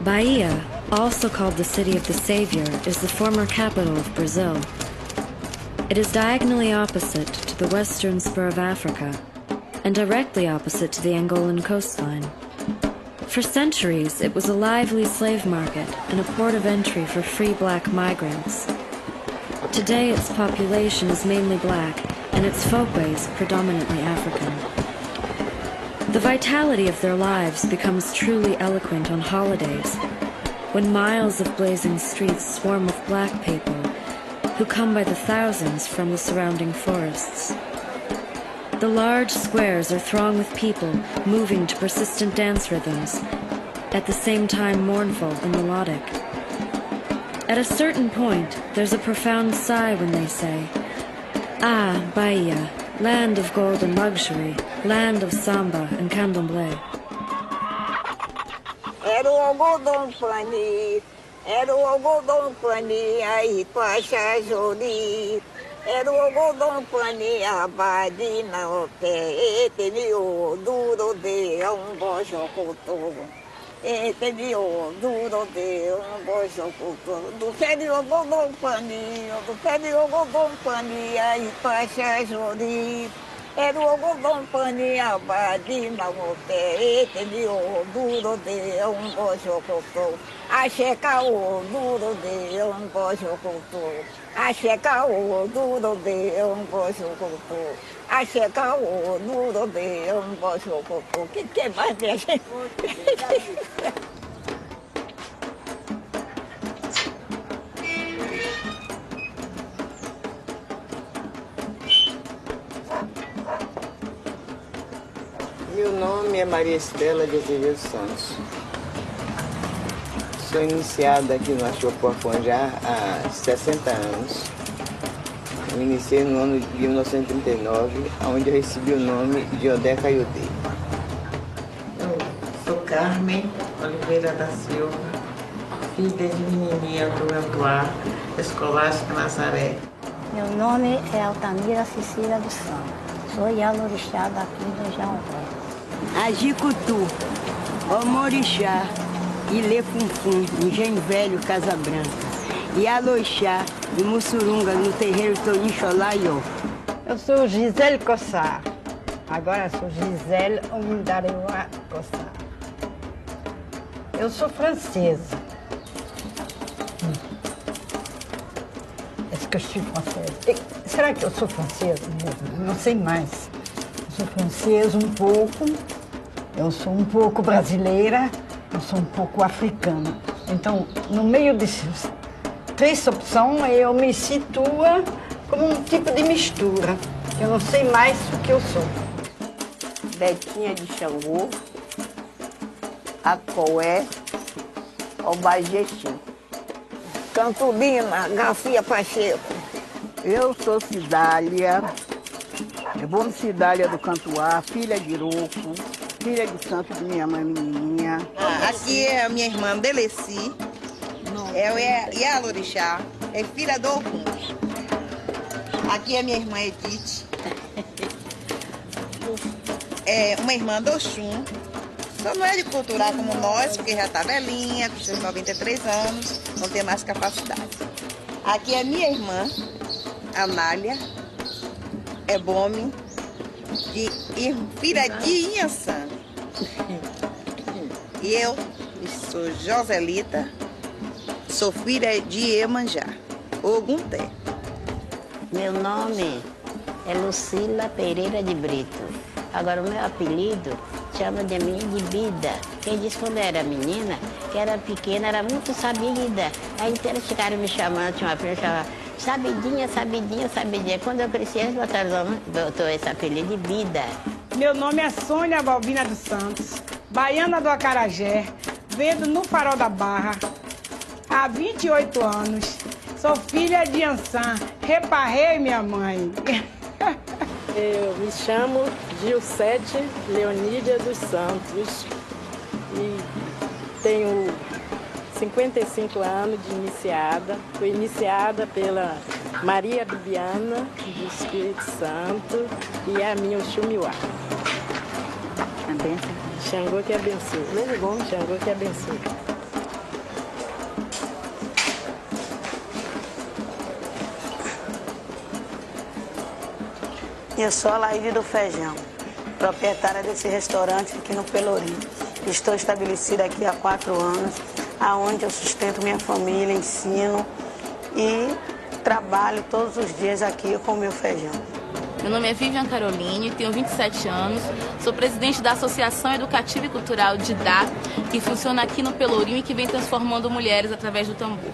Bahia, also called the City of the Savior, is the former capital of Brazil. It is diagonally opposite to the western spur of Africa and directly opposite to the Angolan coastline. For centuries, it was a lively slave market and a port of entry for free black migrants. Today, its population is mainly black and its folkways predominantly African. The vitality of their lives becomes truly eloquent on holidays, when miles of blazing streets swarm with black people who come by the thousands from the surrounding forests. The large squares are thronged with people moving to persistent dance rhythms, at the same time mournful and melodic. At a certain point, there's a profound sigh when they say, "Ah, Bahia, land of gold and luxury, land of samba and candomblé." Era o algodão pani, era o algodão pani, aí pacha jori. Era o algodão pani, abadi na ope, etemio, duro de um bojo couto. Etemio, duro de um bojo couto. Do pé de algodão pani, do pé de algodão pani, aí pacha jori. Era o algodão pani, abadi na ope, etemio, duro de um bojo couto. Acheca o duro de um bojo couto. Acheca o duro de um bojo couto. Acheca o duro de um bojo couto. Que mais tem gente? Meu nome é Maria Estela de Azevedo Santos. Sou iniciada aqui no Axopuafon já há 60 anos. Eu iniciei no ano de 1939, onde eu recebi o nome de Odé Caiodê. Eu sou Carmen Oliveira da Silva, filha de menininha do Antoar, Escolástica Nazaré. Meu nome é Altamira Cecília dos Santos. Sou Yalorixá daqui do Jauré. Ajicutu, Omorixá, Ilê Funfum, Engenho Velho, Casa Branca. E Aloixá, de Mussurunga, no terreiro Toninxolaiô. Eu sou Gisele Cossar. Agora sou Gisele Omindarewa Cossar. Eu sou francesa. Est-ce que je suis française? Será que eu sou francesa mesmo? Não sei mais. Eu sou francesa um pouco. Eu sou um pouco brasileira. Eu sou um pouco africana. Então, no meio desses três opções, eu me situo como um tipo de mistura. Eu não sei mais o que eu sou. Betinha de Xangô, Acoé, Obajexim. Cantubina, Garcia Pacheco. Eu sou Cidália, Bom Cidália do Cantuá, filha de Iroco, filha de santo de minha mãe menininha. Aqui é a minha irmã Deleci, é Yalorixá, é filha do Ogum. Aqui é minha irmã Edith, é uma irmã do Oxum. Só não é de culturar como nós, porque já está velhinha, com seus 93 anos, não tem mais capacidade. Aqui é minha irmã, Anália, é Bome, filha de Inhaçã. E eu sou Joselita, sou filha de Iemanjá, Ogunté. Meu nome é Lucila Pereira de Brito. Agora, o meu apelido chama de mim de Bida. Quem disse quando eu era menina, que era pequena, era muito sabida. Aí então eles ficaram me chamando, tinha uma prima que chamava Sabidinha, Sabidinha, Sabidinha. Quando eu cresci, eles botou esse apelido de Bida. Meu nome é Sônia Balbina dos Santos, baiana do Acarajé, vendo no Farol da Barra há 28 anos. Sou filha de Ançã, reparrei minha mãe. Eu me chamo Gilcete Leonídia dos Santos e tenho 55 anos de iniciada. Fui iniciada pela Maria Bibiana do Espírito Santo e a minha Xumiuá. Xangô que abençoe. Xangô que abençoe. Eu sou a Laíde do Feijão, proprietária desse restaurante aqui no Pelourinho. Estou estabelecida aqui há 4 anos, aonde eu sustento minha família, ensino e trabalho todos os dias aqui com o meu feijão. Meu nome é Vivian Caroline, tenho 27 anos, sou presidente da Associação Educativa e Cultural DIDA, que funciona aqui no Pelourinho e que vem transformando mulheres através do tambor.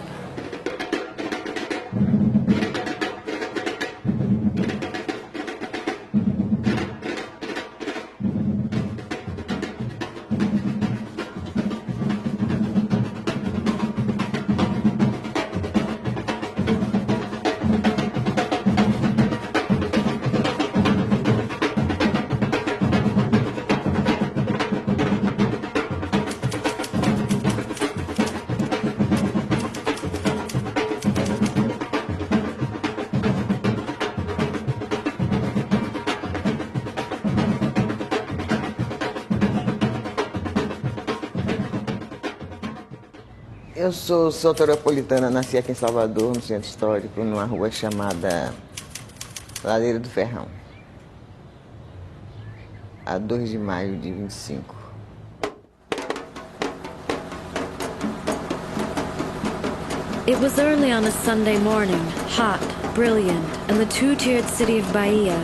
Eu sou soteropolitana, nasci aqui em Salvador, no centro histórico, numa rua chamada Ladeira do Ferrão, a 2 de maio de 25. It was early on a Sunday morning, hot, brilliant, and the two-tiered city of Bahia,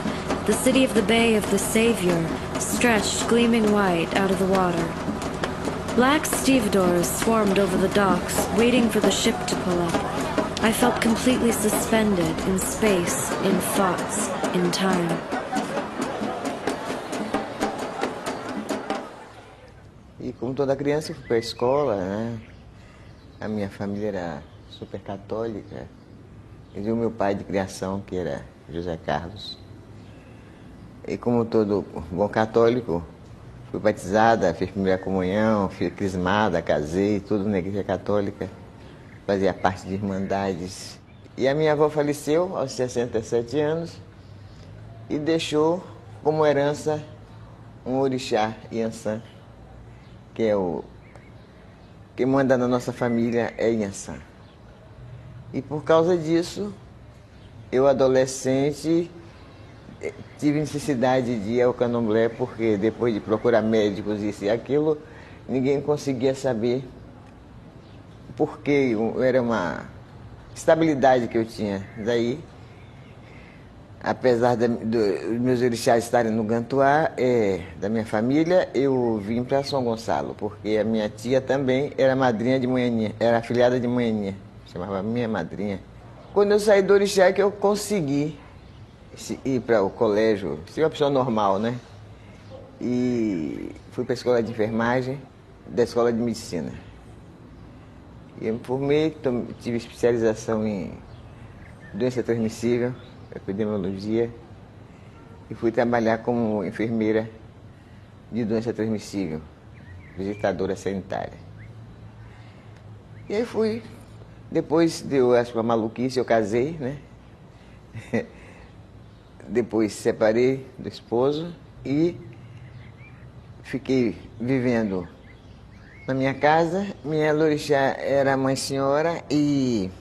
the city of the Bay of the Savior, stretched gleaming white out of the water. Black stevedores swarmed over the docks, waiting for the ship to pull up. I felt completely suspended in space, in thoughts, in time. E como toda criança, eu fui para a escola, né? A minha família era super católica. E o meu pai de criação, que era José Carlos. E como todo bom católico, fui batizada, fiz primeira comunhão, fui crismada, casei, tudo na igreja católica. Fazia parte de irmandades. E a minha avó faleceu aos 67 anos e deixou como herança um orixá Iansã, que é quem manda na nossa família é Iansã. E por causa disso, eu adolescente tive necessidade de ir ao candomblé, porque depois de procurar médicos, isso e aquilo, ninguém conseguia saber por que era uma estabilidade que eu tinha. Daí, apesar dos meus orixás estarem no Gantuá, da minha família, eu vim para São Gonçalo, porque a minha tia também era madrinha de Manhaninha, era afilhada de Manhaninha, chamava minha madrinha. Quando eu saí do orixá, que eu consegui ir para o colégio, ser uma pessoa normal, né? E fui para a escola de enfermagem, da escola de medicina. E eu me formei, tive especialização em doença transmissível, epidemiologia, e fui trabalhar como enfermeira de doença transmissível, visitadora sanitária. E aí fui, depois deu, acho que uma maluquice, eu casei, né? Depois separei do esposo e fiquei vivendo na minha casa. Minha orixá era Mãe Senhora e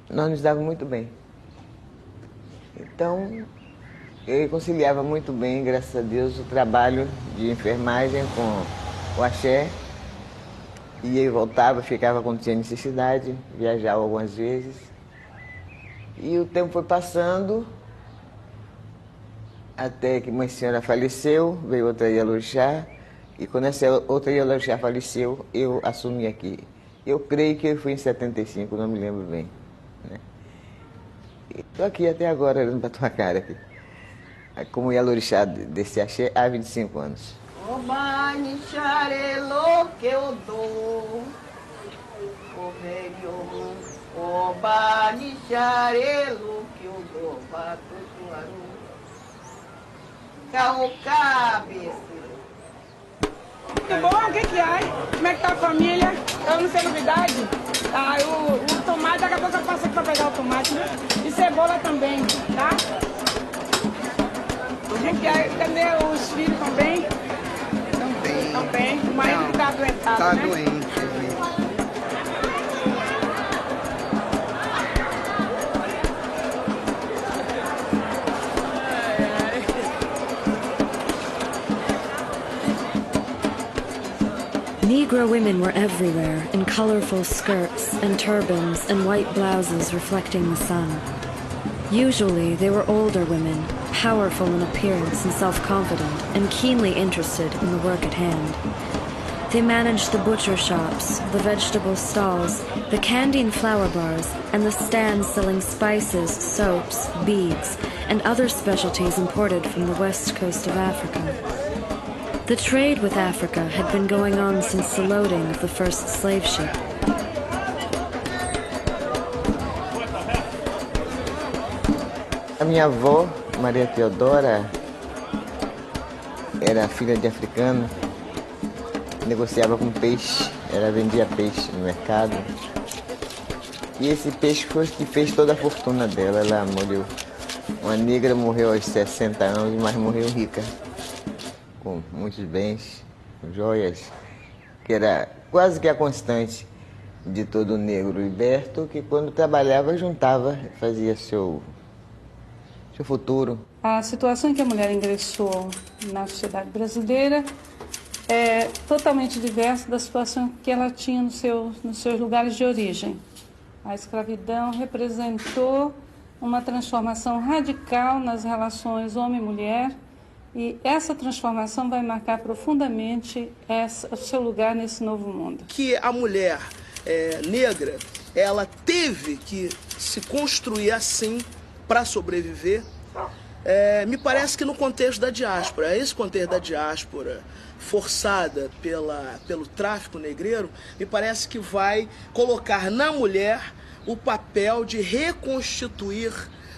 nós nos dávamos muito bem. Então, eu conciliava muito bem, graças a Deus, o trabalho de enfermagem com o axé. E eu voltava, ficava quando tinha necessidade, viajava algumas vezes. E o tempo foi passando, até que Mãe Senhora faleceu, veio outra Ialorixá, e quando essa outra Ialorixá faleceu, eu assumi aqui. Eu creio que foi em 75, não me lembro bem. Né? Estou aqui até agora, olhando para a tua cara aqui. Como Ialorixá desse axé há 25 anos. Oba nicharelo que eu dou, o velho. Oba nicharelo que eu dou, bato suaru. Que bom, o que há? Como é que tá a família? Eu não sei novidade. Ah, o tomate, daqui a pouco eu passo aqui para pegar o tomate, né? E cebola também, tá? Cadê os filhos também? Também. O marido que tá adoentado, tá né? Doente. Negro women were everywhere in colorful skirts and turbans and white blouses reflecting the sun. Usually, they were older women, powerful in appearance and self-confident, and keenly interested in the work at hand. They managed the butcher shops, the vegetable stalls, the candy and flour bars, and the stands selling spices, soaps, beads, and other specialties imported from the west coast of Africa. The trade with Africa had been going on since the loading of the first slave ship. A minha avó, Maria Teodora, era filha de africano, negociava com peixe, ela vendia peixe no mercado. E esse peixe foi o que fez toda a fortuna dela. Ela morreu, uma negra morreu aos 60 anos, mas morreu rica, com muitos bens, joias, que era quase que a constante de todo negro liberto, que quando trabalhava juntava, fazia seu futuro. A situação em que a mulher ingressou na sociedade brasileira é totalmente diversa da situação que ela tinha nos seus lugares de origem. A escravidão representou uma transformação radical nas relações homem-mulher e essa transformação vai marcar profundamente o seu lugar nesse novo mundo. Que a mulher negra, ela teve que se construir assim para sobreviver, me parece que no contexto da diáspora, esse contexto da diáspora forçada pelo tráfico negreiro, me parece que vai colocar na mulher o papel de reconstituir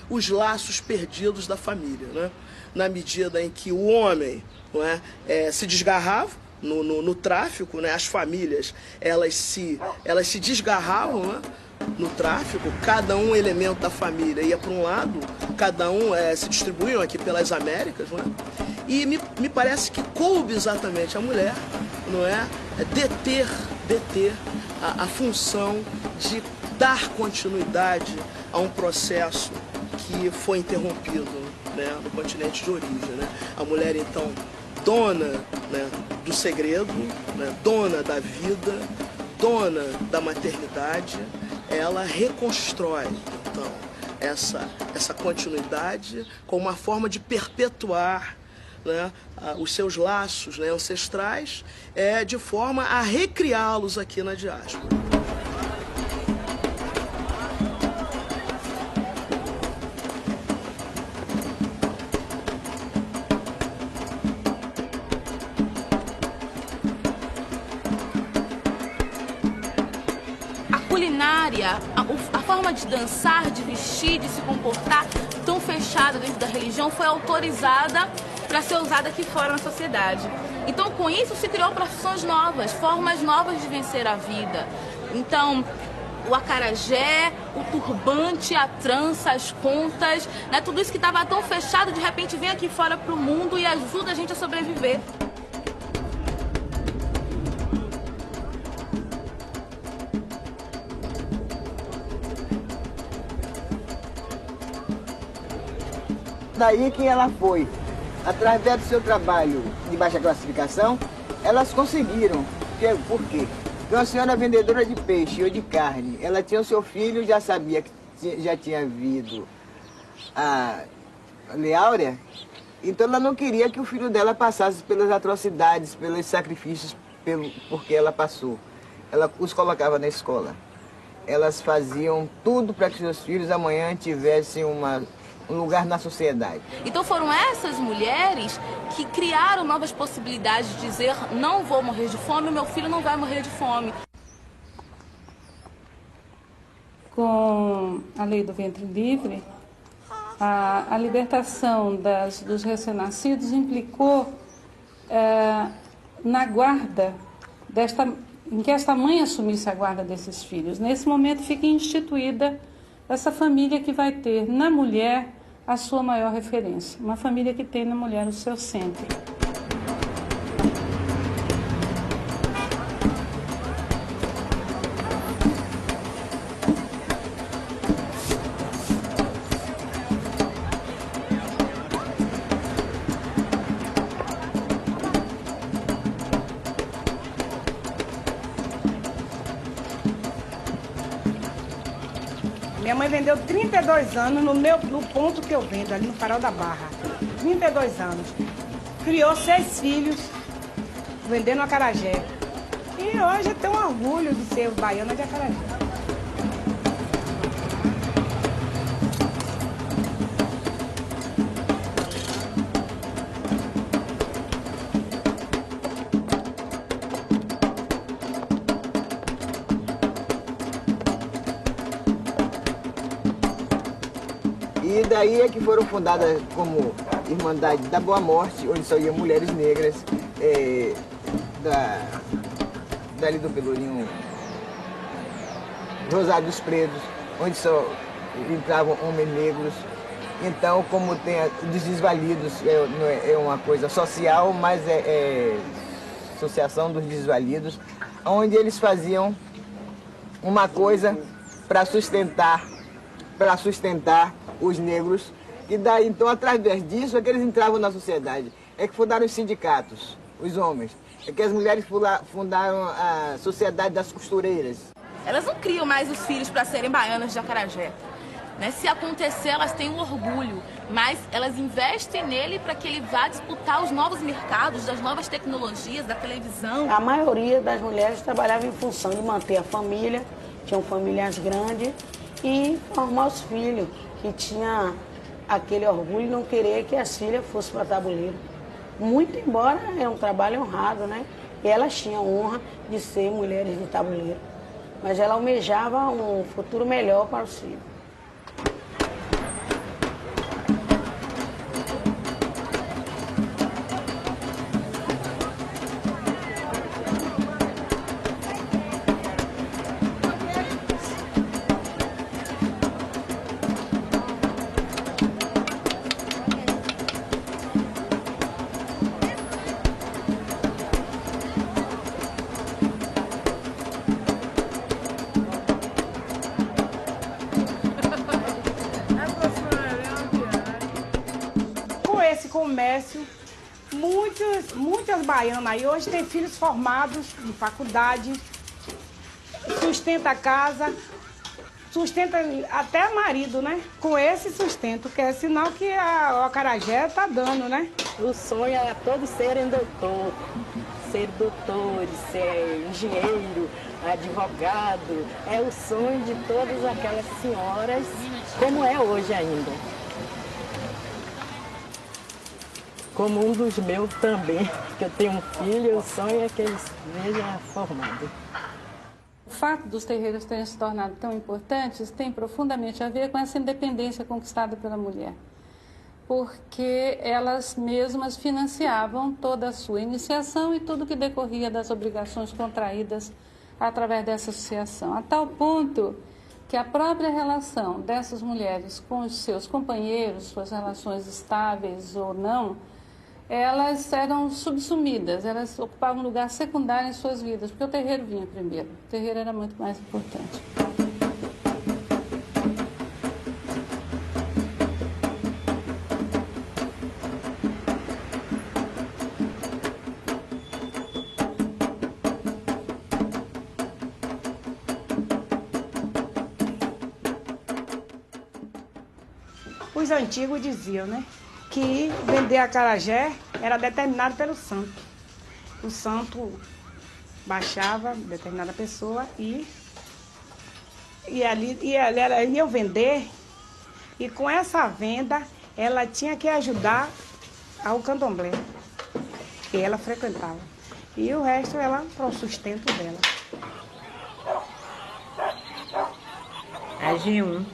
os laços perdidos da família, né? Na medida em que o homem, não é, se desgarrava no tráfico, né? As famílias elas se desgarravam, né? No tráfico, cada um elemento da família ia para um lado, cada um se distribuíam aqui pelas Américas, não é? E me parece que coube exatamente a mulher, não é, deter a função de dar continuidade a um processo que foi interrompido, né, no continente de origem, né? A mulher, então, dona, né, do segredo, né, dona da vida, dona da maternidade, ela reconstrói, então, essa continuidade como uma forma de perpetuar, né, os seus laços, né, ancestrais, de forma a recriá-los aqui na diáspora. A forma de dançar, de vestir, de se comportar tão fechada dentro da religião foi autorizada para ser usada aqui fora na sociedade. Então, com isso, se criou profissões novas, formas novas de vencer a vida. Então, o acarajé, o turbante, a trança, as contas, né, tudo isso que estava tão fechado, de repente vem aqui fora para o mundo e ajuda a gente a sobreviver. Daí que ela foi, através do seu trabalho de baixa classificação, elas conseguiram. Por quê? Porque uma senhora vendedora de peixe ou de carne, ela tinha o seu filho, já sabia que já tinha havido a Lei Áurea, então ela não queria que o filho dela passasse pelas atrocidades, pelos sacrifícios porque ela passou. Ela os colocava na escola. Elas faziam tudo para que seus filhos amanhã tivessem um lugar na sociedade. Então foram essas mulheres que criaram novas possibilidades de dizer: não vou morrer de fome, meu filho não vai morrer de fome. Com a lei do ventre livre, a libertação dos recém-nascidos implicou na guarda em que esta mãe assumisse a guarda desses filhos. Nesse momento fica instituída essa família que vai ter na mulher a sua maior referência, uma família que tem na mulher o seu centro. Minha mãe vendeu 32 anos no ponto que eu vendo, ali no Farol da Barra. 32 anos. Criou 6 filhos, vendendo acarajé. E hoje eu tenho orgulho de ser baiana de acarajé. E daí é que foram fundadas como Irmandade da Boa Morte, onde só iam mulheres negras, dali do Pelourinho, Rosário dos Pretos, onde só entravam homens negros. Então, como tem os desvalidos, é uma coisa social, mas é Associação dos Desvalidos, onde eles faziam uma coisa para sustentar os negros, e daí, então, através disso, é que eles entravam na sociedade. É que fundaram os sindicatos, os homens. É que as mulheres fundaram a Sociedade das Costureiras. Elas não criam mais os filhos para serem baianas de acarajé. Né? Se acontecer, elas têm um orgulho, mas elas investem nele para que ele vá disputar os novos mercados, das novas tecnologias, da televisão. A maioria das mulheres trabalhava em função de manter a família, tinham famílias grandes, e formar os filhos, que tinha aquele orgulho de não querer que as filhas fossem para tabuleiro. Muito embora é um trabalho honrado, né? E elas tinham honra de ser mulheres de tabuleiro. Mas ela almejava um futuro melhor para os filhos. Comércio, muitas baianas aí hoje têm filhos formados em faculdade, sustenta a casa, sustenta até marido, né? Com esse sustento, que é sinal que o acarajé tá dando, né? O sonho é todos serem doutor, ser doutores, ser engenheiro, advogado. É o sonho de todas aquelas senhoras, como é hoje ainda. Como um dos meus também, que eu tenho um filho, o sonho é que eles vejam formado. O fato dos terreiros terem se tornado tão importantes tem profundamente a ver com essa independência conquistada pela mulher, porque elas mesmas financiavam toda a sua iniciação e tudo que decorria das obrigações contraídas através dessa associação, a tal ponto que a própria relação dessas mulheres com os seus companheiros, suas relações estáveis ou não, elas eram subsumidas, elas ocupavam um lugar secundário em suas vidas, porque o terreiro vinha primeiro, o terreiro era muito mais importante. Os antigos diziam, né, que vender acarajé era determinado pelo santo. O santo baixava determinada pessoa e ela ia vender, e com essa venda ela tinha que ajudar ao candomblé que ela frequentava. E o resto ela para o sustento dela. A G1,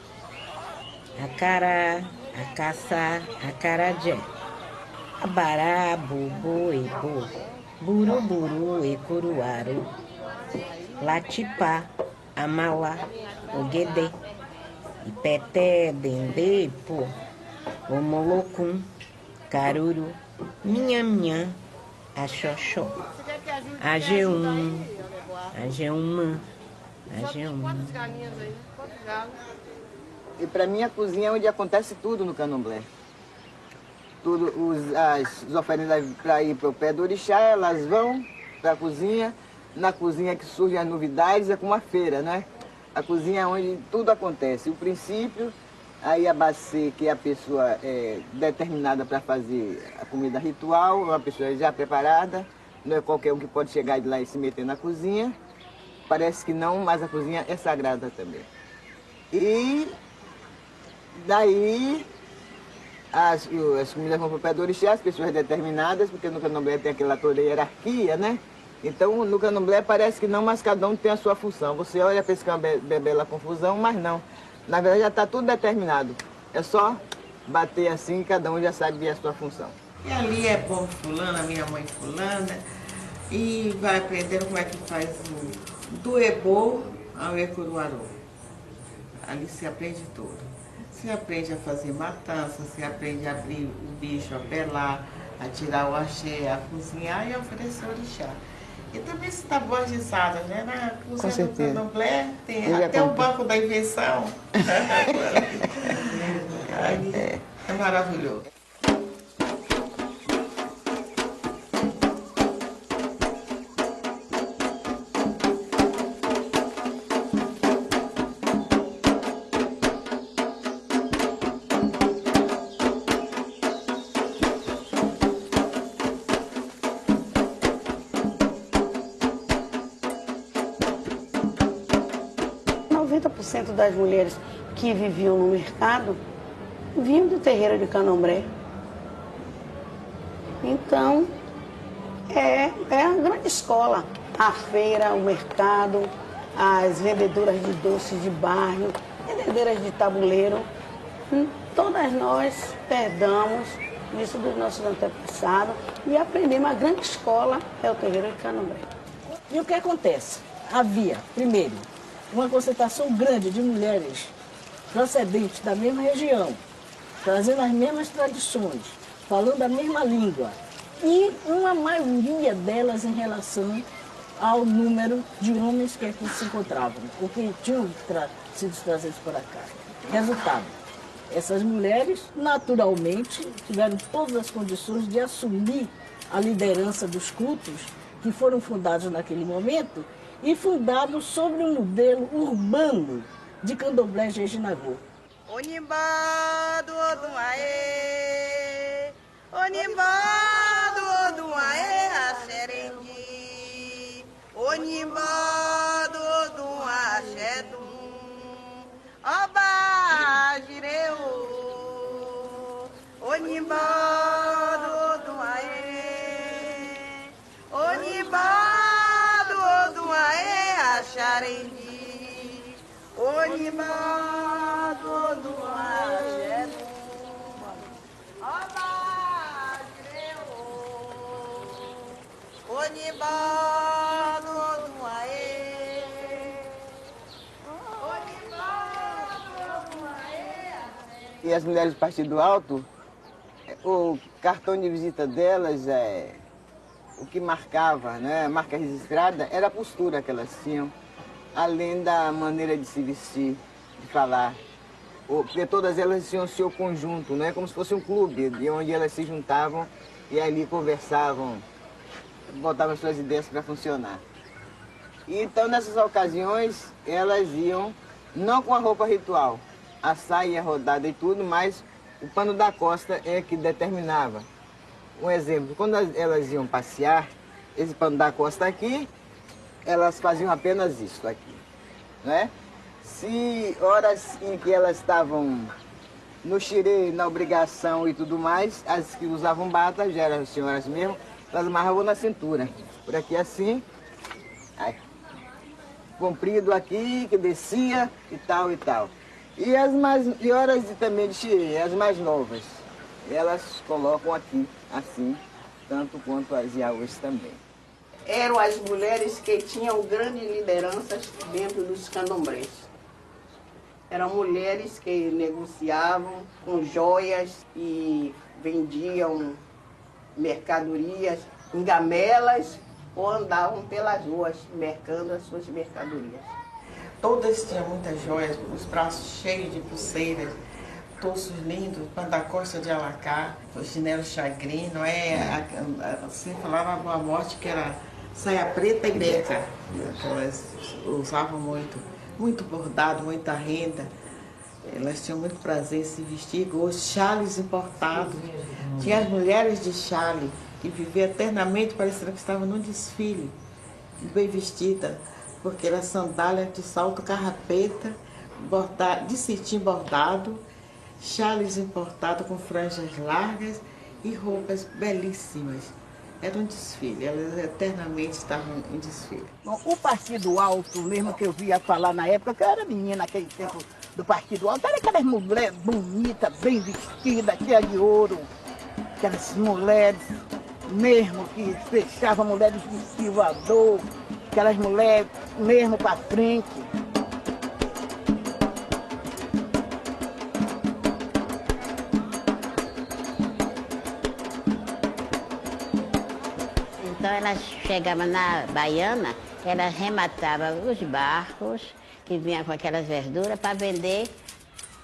a Cará, a Caçá, a Carajé, a Bará, Bobo e Bo, Buruburu e Curuaru, Latipá, a Mauá, o Guedê, Ipeté, Dendê, Pô, o Molocum, Caruru, Minha, a Xoxó, a G1, a G1, a G1. E para mim a cozinha é onde acontece tudo no candomblé. Tudo, as oferendas para ir para o pé do orixá, elas vão para a cozinha. Na cozinha que surgem as novidades, é como a feira, né? A cozinha é onde tudo acontece. O princípio, aí a base, que é a pessoa determinada para fazer a comida ritual, uma pessoa já preparada, não é qualquer um que pode chegar de lá e se meter na cozinha. Parece que não, mas a cozinha é sagrada também. E daí as comidas vão para o pé do orixá, as pessoas determinadas, porque no candomblé tem aquela toda hierarquia, né? Então no candomblé parece que não, mas cada um tem a sua função. Você olha para esse bela confusão, mas não. Na verdade já está tudo determinado. É só bater assim, cada um já sabe a sua função. E ali é povo fulano, a minha mãe fulana, e vai aprendendo como é que faz do ebô ao ecuruarô. Ali se aprende tudo. Se aprende a fazer matança, se aprende a abrir o bicho, a pelar, a tirar o axé, a cozinhar e a oferecer orixá. E também se está boas risadas, né? Na cozinha do candomblé tem até o banco da invenção. É maravilhoso. Das mulheres que viviam no mercado vinham do terreiro de Candomblé. Então, é a grande escola. A feira, o mercado, as vendedoras de doces de bairro, vendedoras de tabuleiro. Todas nós herdamos isso dos nossos antepassados e aprendemos. A grande escola é o terreiro de Candomblé. E o que acontece? Havia, primeiro, uma concentração grande de mulheres procedentes da mesma região, trazendo as mesmas tradições, falando a mesma língua, e uma maioria delas em relação ao número de homens que aqui se encontravam, ou que tinham sido trazidos para cá. Resultado, essas mulheres naturalmente tiveram todas as condições de assumir a liderança dos cultos que foram fundados naquele momento, e fundado sobre um modelo urbano de candomblé Jejinagô. Onimbá do Odum aê, Onimbá do Odum aê, axerendi, Onimbá do Odum axedum, Oba gireu, Onimbá do Odum aê, Onimbá Xarendi, Onibá, todo axé, Oba, Onibá, todo aê, Onibá, todo aê. E as mulheres do Partido Alto, o cartão de visita delas o que marcava, né, a marca registrada, era a postura que elas tinham, além da maneira de se vestir, de falar. Porque todas elas tinham o seu conjunto, né, como se fosse um clube, de onde elas se juntavam e ali conversavam, botavam suas ideias para funcionar. E então, nessas ocasiões, elas iam, não com a roupa ritual, a saia rodada e tudo, mas o pano da costa é que determinava. Um exemplo, quando elas iam passear, esse pano da costa aqui, elas faziam apenas isso aqui, né? Se horas em que elas estavam no xirê, na obrigação e tudo mais, as que usavam bata, já eram as senhoras mesmo, elas amarravam na cintura, por aqui assim, aí, comprido aqui, que descia e tal e tal. E horas também de xirê, as mais novas, elas colocam aqui, assim, tanto quanto as yaôs também. Eram as mulheres que tinham grandes lideranças dentro dos candomblés. Eram mulheres que negociavam com joias e vendiam mercadorias em gamelas ou andavam pelas ruas mercando as suas mercadorias. Todas tinham muitas joias, os braços cheios de pulseiras, torsos lindos, pandacosta de alacá, o chinelo chagrin, não é? Você falava a boa morte que era saia preta e beca, que elas usavam muito. muito bordado, muita renda. Elas tinham muito prazer em se vestir, os chales importados. Tinha as mulheres de chale, que viviam eternamente parecendo que estavam num desfile, bem vestida, porque era sandália de salto carrapeta, de cetim bordado, chales importados com franjas largas e roupas belíssimas. Era um desfile, elas eternamente estavam em desfile. Bom, o Partido Alto, mesmo que eu via falar na época, que eu era menina naquele tempo do Partido Alto, era aquelas mulheres bonitas, bem vestidas, cheias de ouro, aquelas mulheres mesmo que fechavam mulheres de estivador, aquelas mulheres mesmo para frente. Então elas chegavam na Baiana, elas rematavam os barcos que vinham com aquelas verduras para vender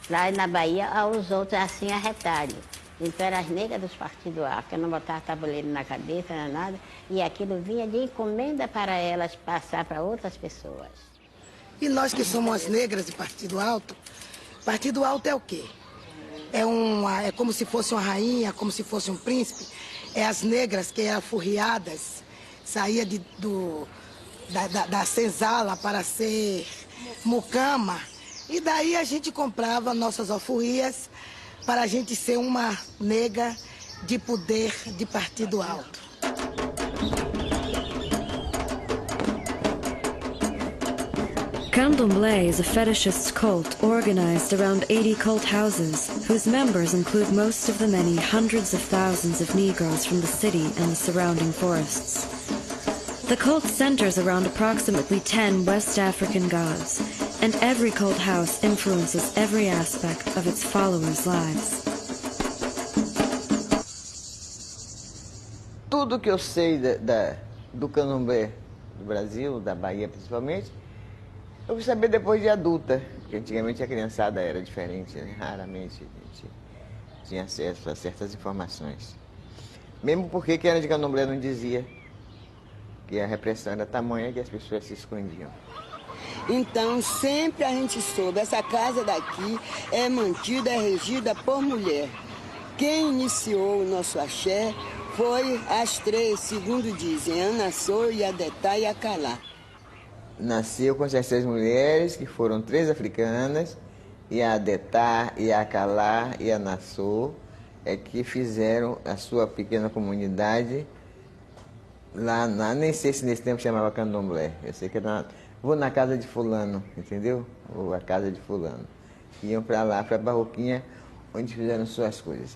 lá na Bahia aos outros assim a retalho. Então eram as negras dos partidos altos, que não botavam tabuleiro na cabeça, nem nada, e aquilo vinha de encomenda para elas passar para outras pessoas. E nós que somos as negras de Partido Alto é o quê? É como se fosse uma rainha, como se fosse um príncipe. É as negras que eram furriadas, saía da senzala para ser mucama. E daí a gente comprava nossas alforrias para a gente ser uma negra de poder de Partido Alto. Candomblé is a fetishist cult organized around 80 cult houses, whose members include most of the many hundreds of thousands of Negroes from the city and the surrounding forests. The cult centers around approximately 10 West African gods, and every cult house influences every aspect of its followers' lives. Tudo que eu sei do candomblé do Brasil, da Bahia principalmente, eu fui saber depois de adulta, porque antigamente a criançada era diferente, né? Raramente a gente tinha acesso a certas informações. Mesmo porque quem era de candomblé não dizia, que a repressão era tamanha que as pessoas se escondiam. Então, sempre a gente soube, essa casa daqui é mantida, é regida por mulher. Quem iniciou o nosso axé foi as três, segundo dizem, Ana Sou, Iadetá e Acalá. Nasceu com essas três mulheres, que foram três africanas, e a Adetá, e a Acalá e a Nassau, que fizeram a sua pequena comunidade lá, nem sei se nesse tempo chamava candomblé, eu sei que era, vou na casa de fulano, entendeu? Ou a casa de fulano. Iam para lá, para a Barroquinha, onde fizeram suas coisas.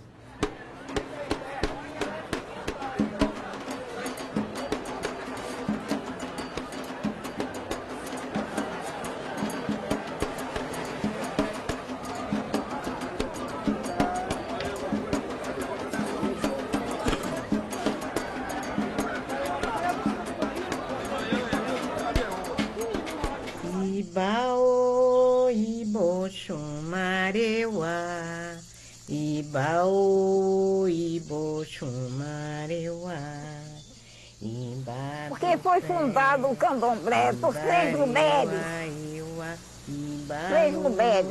Ibao, Ibo, Chumarewa. Ibao, Ibo, Chumarewa. Porque foi fundado o candomblé por três mulheres. Três mulheres.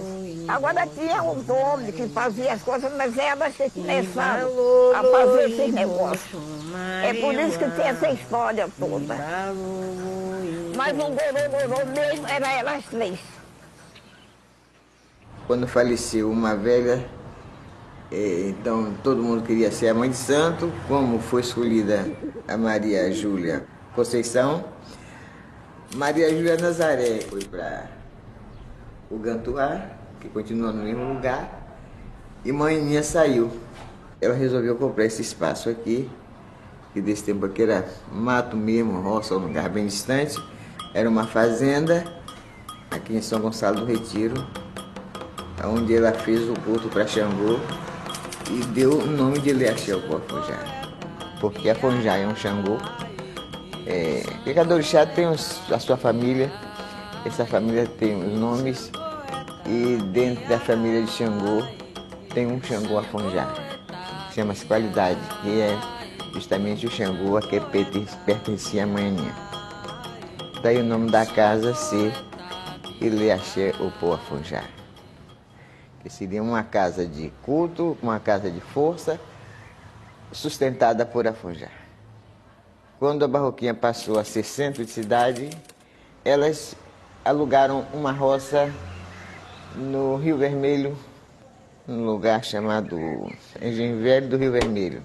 Agora tinha um homem que fazia as coisas, mas elas que começaram a fazer esses negócios. É por isso que tem essa história toda. Mas um gorô mesmo era elas três. Quando faleceu uma velha, então todo mundo queria ser a mãe de santo, como foi escolhida a Maria Júlia Conceição. Maria Júlia Nazaré foi para o Gantuá, que continua no mesmo lugar, e Maninha saiu. Ela resolveu comprar esse espaço aqui, que desse tempo aqui era mato mesmo, roça, um lugar bem distante. Era uma fazenda aqui em São Gonçalo do Retiro, onde ela fez o culto para Xangô e deu o nome de Leaxel para Afonjá, porque Afonjá é um Xangô. E cada orixá tem a sua família, essa família tem os nomes, e dentro da família de Xangô tem um Xangô Afonjá, chama-se Qualidade, que é justamente o Xangô a que pertencia a Maninha. Daí o nome da casa ser ele axé ou pô afunjar, que seria uma casa de culto, uma casa de força, sustentada por afunjar. Quando a Barroquinha passou a ser centro de cidade, elas alugaram uma roça no Rio Vermelho, num lugar chamado Engenho Velho do Rio Vermelho.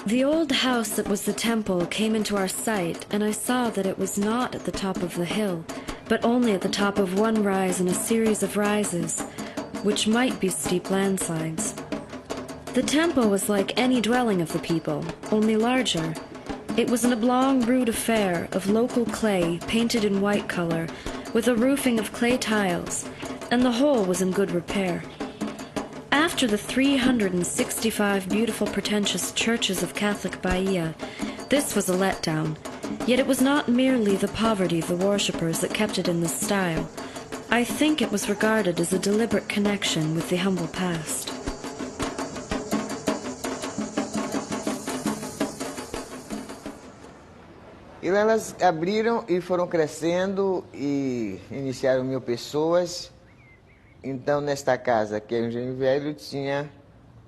The old house that was the temple came into our sight, and I saw that it was not at the top of the hill, but only at the top of one rise in a series of rises, which might be steep landslides. The temple was like any dwelling of the people, only larger. It was an oblong rude affair of local clay painted in white color, with a roofing of clay tiles, and the whole was in good repair. After the 365 beautiful pretentious churches of Catholic Bahia, this was a letdown, yet it was not merely the poverty of the worshippers that kept it in this style. I think it was regarded as a deliberate connection with the humble past. E lá elas abriram e foram crescendo e iniciaram 1000 pessoas. Então, nesta casa, que é o Engenho Velho, tinha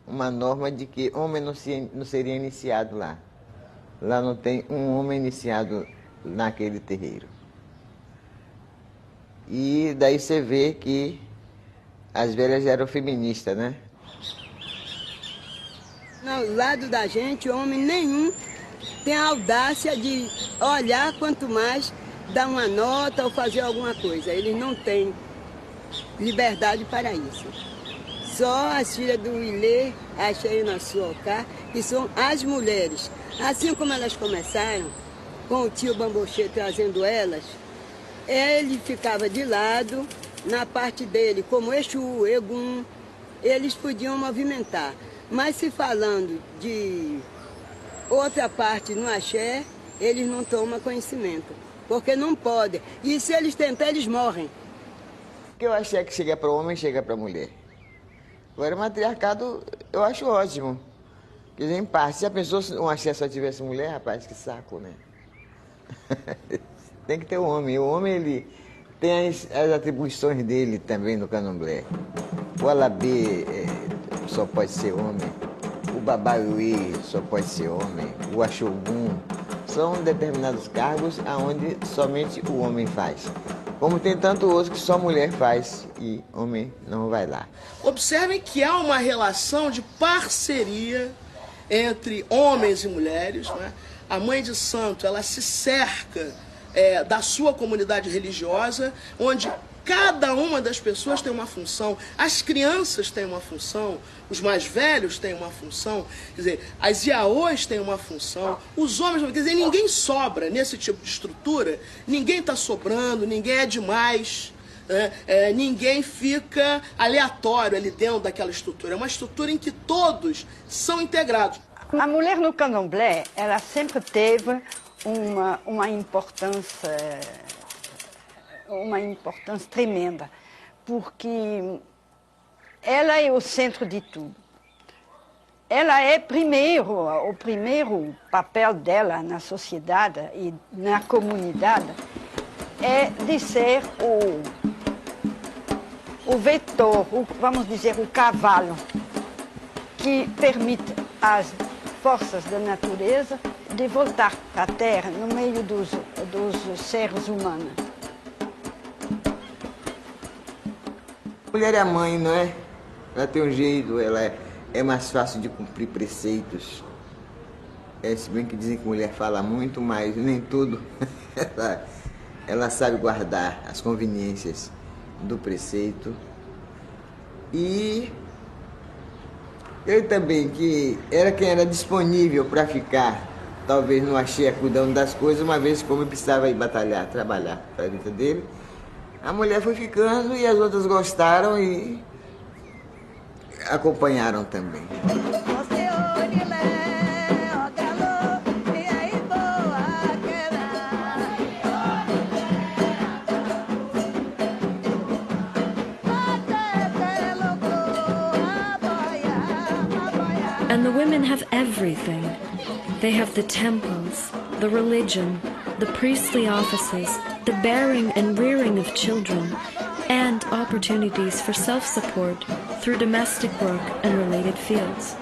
uma norma de que homem não seria iniciado lá. Lá não tem um homem iniciado naquele terreiro. E daí você vê que as velhas eram feministas, né? Ao lado da gente, homem nenhum tem a audácia de olhar, quanto mais dar uma nota ou fazer alguma coisa. Eles não têm liberdade para isso. Só as filhas do Ilê, a Sheina Suoká, que são as mulheres. Assim como elas começaram, com o tio Bambochê trazendo elas, ele ficava de lado, na parte dele, como Exu, Egum, eles podiam movimentar. Mas se falando de outra parte no axé, eles não tomam conhecimento, porque não podem. E se eles tentarem, eles morrem. Porque eu achei que chega para o homem, chega para a mulher. Agora, o matriarcado eu acho ótimo. Quer dizer, em parte, se a pessoa, um axé só tivesse mulher, rapaz, que saco, né? Tem que ter o homem. O homem, ele tem as atribuições dele também no candomblé. O alabê só pode ser homem. O babauê só pode ser homem. O axogum. São determinados cargos aonde somente o homem faz. Como tem tanto outro que só mulher faz e homem não vai lá. Observem que há uma relação de parceria entre homens e mulheres, né? A mãe de santo, ela se cerca da sua comunidade religiosa, onde cada uma das pessoas tem uma função. As crianças têm uma função, os mais velhos têm uma função, quer dizer, as iaôs têm uma função, os homens, quer dizer, ninguém sobra nesse tipo de estrutura, ninguém está sobrando, ninguém é demais, né? Ninguém fica aleatório ali dentro daquela estrutura. É uma estrutura em que todos são integrados. A mulher no candomblé, ela sempre teve uma importância tremenda, porque ela é o centro de tudo. Ela é o primeiro papel dela na sociedade e na comunidade é de ser o vetor, vamos dizer, o cavalo, que permite às forças da natureza de voltar à Terra no meio dos seres humanos. A mulher é a mãe, não é? Ela tem um jeito, ela é mais fácil de cumprir preceitos. Se bem que dizem que mulher fala muito, mas nem tudo. Ela sabe guardar as conveniências do preceito. E eu também, que era quem era disponível para ficar, talvez no axé, cuidando das coisas, uma vez como precisava ir batalhar, trabalhar para a vida dele. A mulher foi ficando e as outras gostaram e acompanharam também. And the women have everything. They have the temples, the religion, the priestly offices, the bearing and rearing of children, and opportunities for self-support through domestic work and related fields.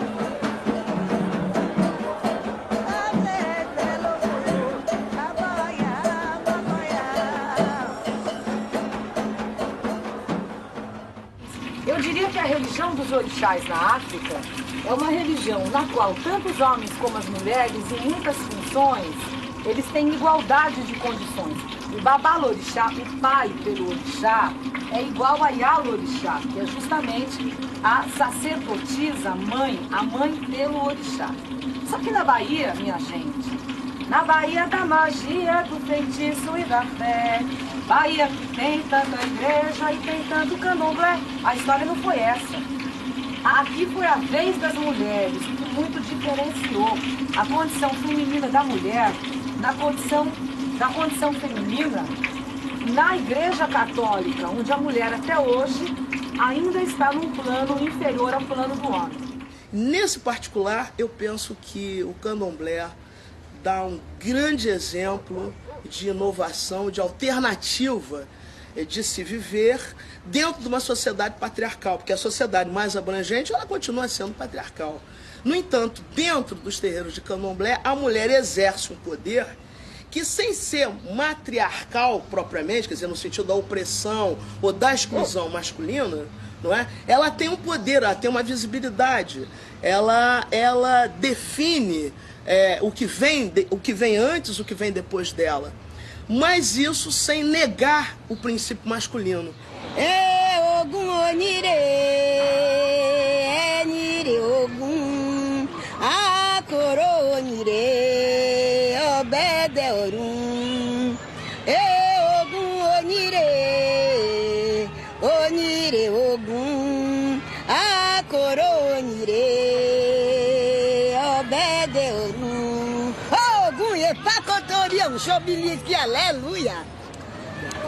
Eu diria que a religião dos orixás na África é uma religião na qual tanto os homens como as mulheres, em muitas funções, eles têm igualdade de condições. O Babalorixá, o pai pelo orixá, é igual a Yalorixá, que é justamente a sacerdotisa, a mãe pelo orixá. Só que na Bahia, minha gente, na Bahia da magia, do feitiço e da fé, Bahia que tem tanta igreja e tem tanto candomblé, a história não foi essa. Aqui foi a vez das mulheres, que muito diferenciou a condição feminina da mulher da condição feminina na Igreja Católica, onde a mulher até hoje ainda está num plano inferior ao plano do homem. Nesse particular, eu penso que o candomblé dá um grande exemplo de inovação, de alternativa de se viver dentro de uma sociedade patriarcal, porque a sociedade mais abrangente, ela continua sendo patriarcal. No entanto, dentro dos terreiros de candomblé, a mulher exerce um poder que, sem ser matriarcal propriamente, quer dizer, no sentido da opressão ou da exclusão masculina, não é? Ela tem um poder, ela tem uma visibilidade, ela define o que vem antes, o que vem depois dela. Mas isso sem negar o princípio masculino. Ogum onire, nire ogum, a coro onire, obede orum. Ogum onire, onire ogum, a coro onire, obede orum. Ogum e pacotoria, um chobilique, aleluia.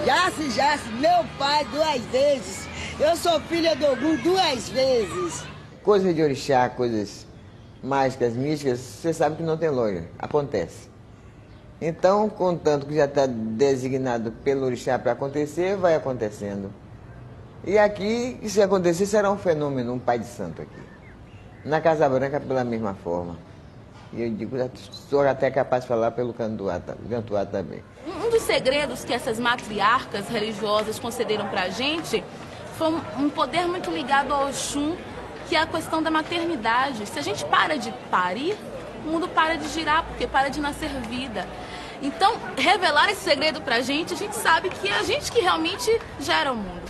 Jace, meu pai 2 vezes. Eu sou filha do Ogum 2 vezes. Coisas de orixá, coisas mágicas, místicas, você sabe que não tem loja, acontece. Então, contanto que já está designado pelo orixá para acontecer, vai acontecendo. E aqui, se acontecer, será um fenômeno, um pai de santo aqui. Na Casa Branca, pela mesma forma. E eu digo, sou até capaz de falar pelo Gantuá também. Um dos segredos que essas matriarcas religiosas concederam para a gente foi um poder muito ligado ao Oxum, que é a questão da maternidade. Se a gente para de parir, o mundo para de girar, porque para de nascer vida. Então, revelar esse segredo para a gente sabe que é a gente que realmente gera o mundo.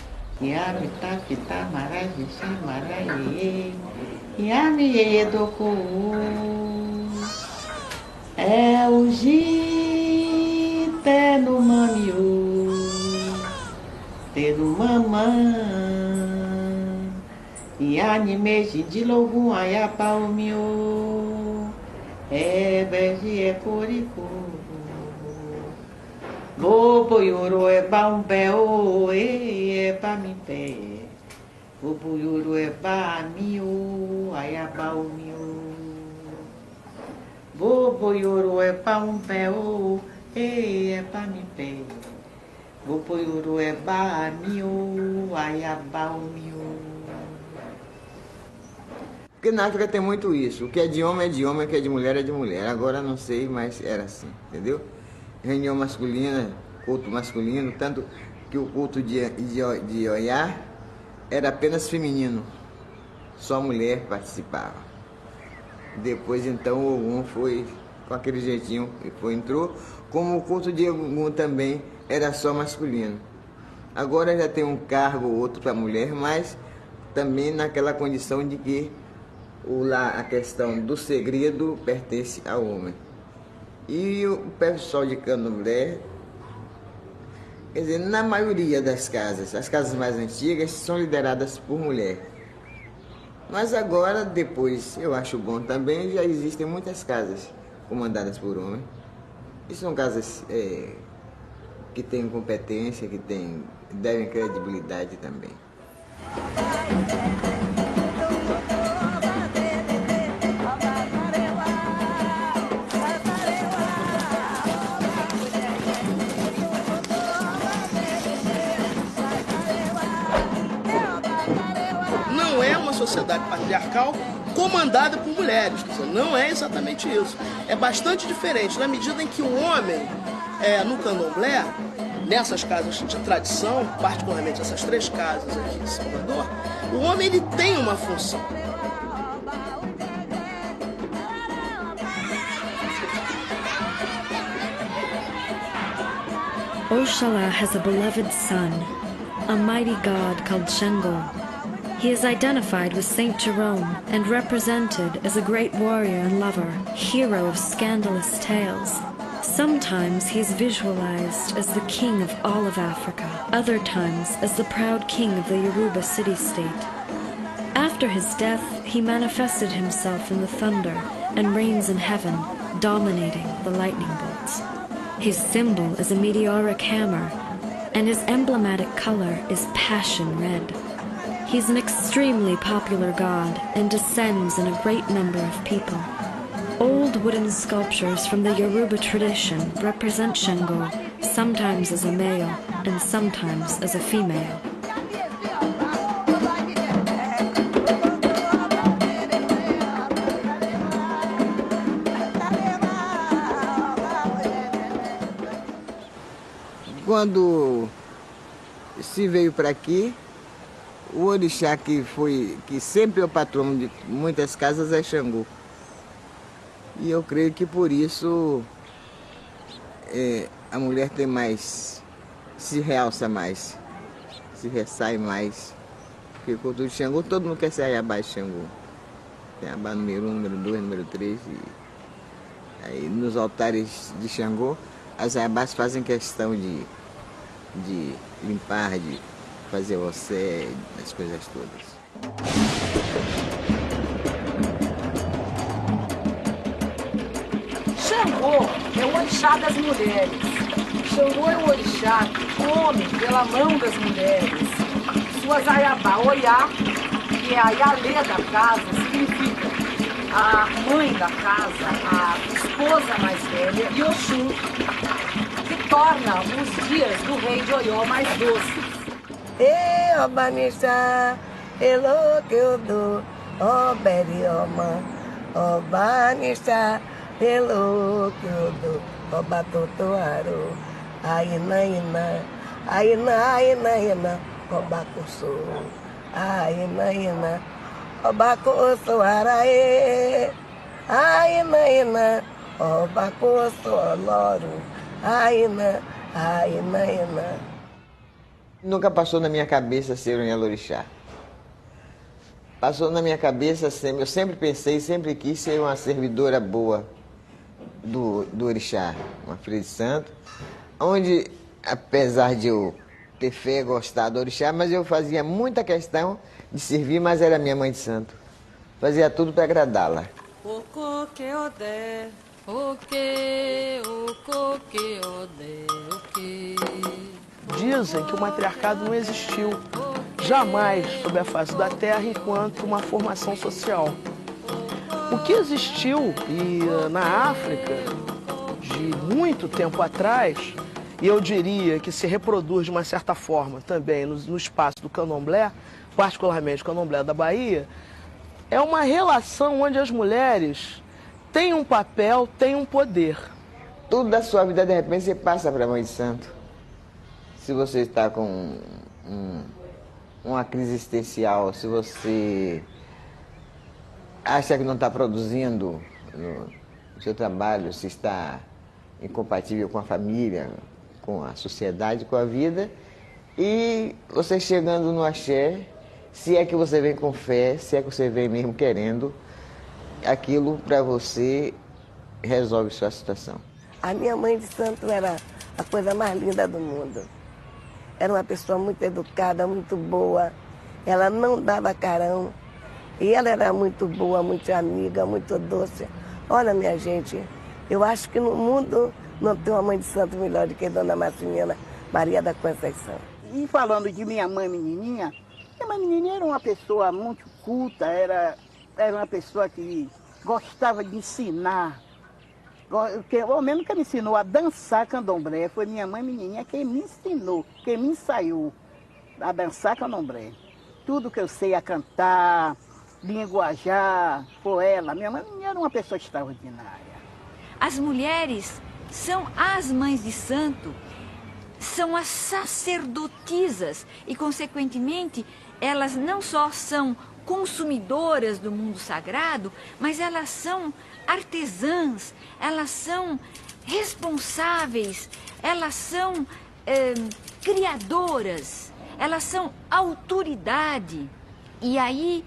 É o Jité no mamiú, tendo mamã, e animeji de logo ayapa o miú, é beji é corico, bobo yoro é bambeo, é pa mi pé, bobo yoro é ba miú, ayapa o miú. Bobo yoro é pa pé, é pa mi pé. Bobo yoro é ba miu, ayaba o miu. Porque na África tem muito isso. O que é de homem é de homem, o que é de mulher é de mulher. Agora não sei, mas era assim, entendeu? Reunião masculina, culto masculino, tanto que o culto de Oiá era apenas feminino. Só mulher participava. Depois, então, o Ogum foi com aquele jeitinho que entrou, como o culto de Ogum também era só masculino. Agora já tem um cargo ou outro para a mulher, mas também naquela condição de que a questão do segredo pertence ao homem. E o pessoal de candomblé, quer dizer, na maioria das casas, as casas mais antigas são lideradas por mulher. Mas agora, depois, eu acho bom também, já existem muitas casas comandadas por homem. E são casas que têm competência, que devem credibilidade também. sociedade patriarcal comandada por mulheres. Quer dizer, não é exatamente isso. É bastante diferente, na medida em que o homem, no candomblé, nessas casas de tradição, particularmente essas 3 casas aqui em Salvador, o homem ele tem uma função. Oshala has a beloved son, a mighty god called Shango. He is identified with Saint Jerome and represented as a great warrior and lover, hero of scandalous tales. Sometimes he is visualized as the king of all of Africa, other times as the proud king of the Yoruba city-state. After his death, he manifested himself in the thunder and reigns in heaven, dominating the lightning bolts. His symbol is a meteoric hammer, and his emblematic color is passion red. He's an extremely popular god and descends in a great number of people. Old wooden sculptures from the Yoruba tradition represent Shango, sometimes as a male and sometimes as a female. Quando se veio para aqui, o orixá que sempre é o patrono de muitas casas é Xangô. E eu creio que por isso a mulher tem mais, se realça mais, se ressai mais. Porque com o Xangô, todo mundo quer ser Ayabá de Xangô. Tem Ayabá número 1, número 2, número 3. Aí nos altares de Xangô, as Ayabás fazem questão de limpar, de fazer você, as coisas todas. Xangô é o orixá das mulheres. Xangô é o orixá que come pela mão das mulheres. Suas Ayabá, Oiá, que é a Ialê da casa, significa a mãe da casa, a esposa mais velha, e Oxum, que torna os dias do rei de Oió mais doces. Obanista, elo que eu dou, oberioma, obanista, elo que eu dou, obatotoaro, aina, ina, aina, aina, ina, obacuçu, aina, ina, obacuçu, araê, aina, ina, obacuçu, oloro, aina, aina, ina. Nunca passou na minha cabeça ser um Yalorixá. Passou na minha cabeça, eu sempre pensei, sempre quis ser uma servidora boa do orixá, uma filha de santo, onde, apesar de eu ter fé e gostar do orixá, mas eu fazia muita questão de servir, mas era minha mãe de santo. Fazia tudo para agradá-la. Dizem que o matriarcado não existiu jamais sobre a face da Terra enquanto uma formação social. O que existiu na África de muito tempo atrás, e eu diria que se reproduz de uma certa forma também no espaço do candomblé, particularmente o candomblé da Bahia, é uma relação onde as mulheres têm um papel, têm um poder. Tudo da sua vida, de repente, você passa para a mãe de santo. Se você está com uma crise existencial, se você acha que não está produzindo no seu trabalho, se está incompatível com a família, com a sociedade, com a vida, e você chegando no axé, se é que você vem com fé, se é que você vem mesmo querendo, aquilo para você resolve sua situação. A minha mãe de santo era a coisa mais linda do mundo. Era uma pessoa muito educada, muito boa. Ela não dava carão. E ela era muito boa, muito amiga, muito doce. Olha, minha gente, eu acho que no mundo não tem uma mãe de santo melhor do que Dona Marcelina Maria da Conceição. E falando de minha mãe menininha era uma pessoa muito culta, era uma pessoa que gostava de ensinar. O mesmo que me ensinou a dançar candomblé foi minha mãe menininha quem me ensinou, quem me ensaiou a dançar candomblé. Tudo que eu sei, a cantar, linguajar, poema. Minha mãe era uma pessoa extraordinária. As mulheres são as mães de santo, são as sacerdotisas e, consequentemente, elas não só são consumidoras do mundo sagrado, mas elas são artesãs, elas são responsáveis, elas são criadoras, elas são autoridade. E aí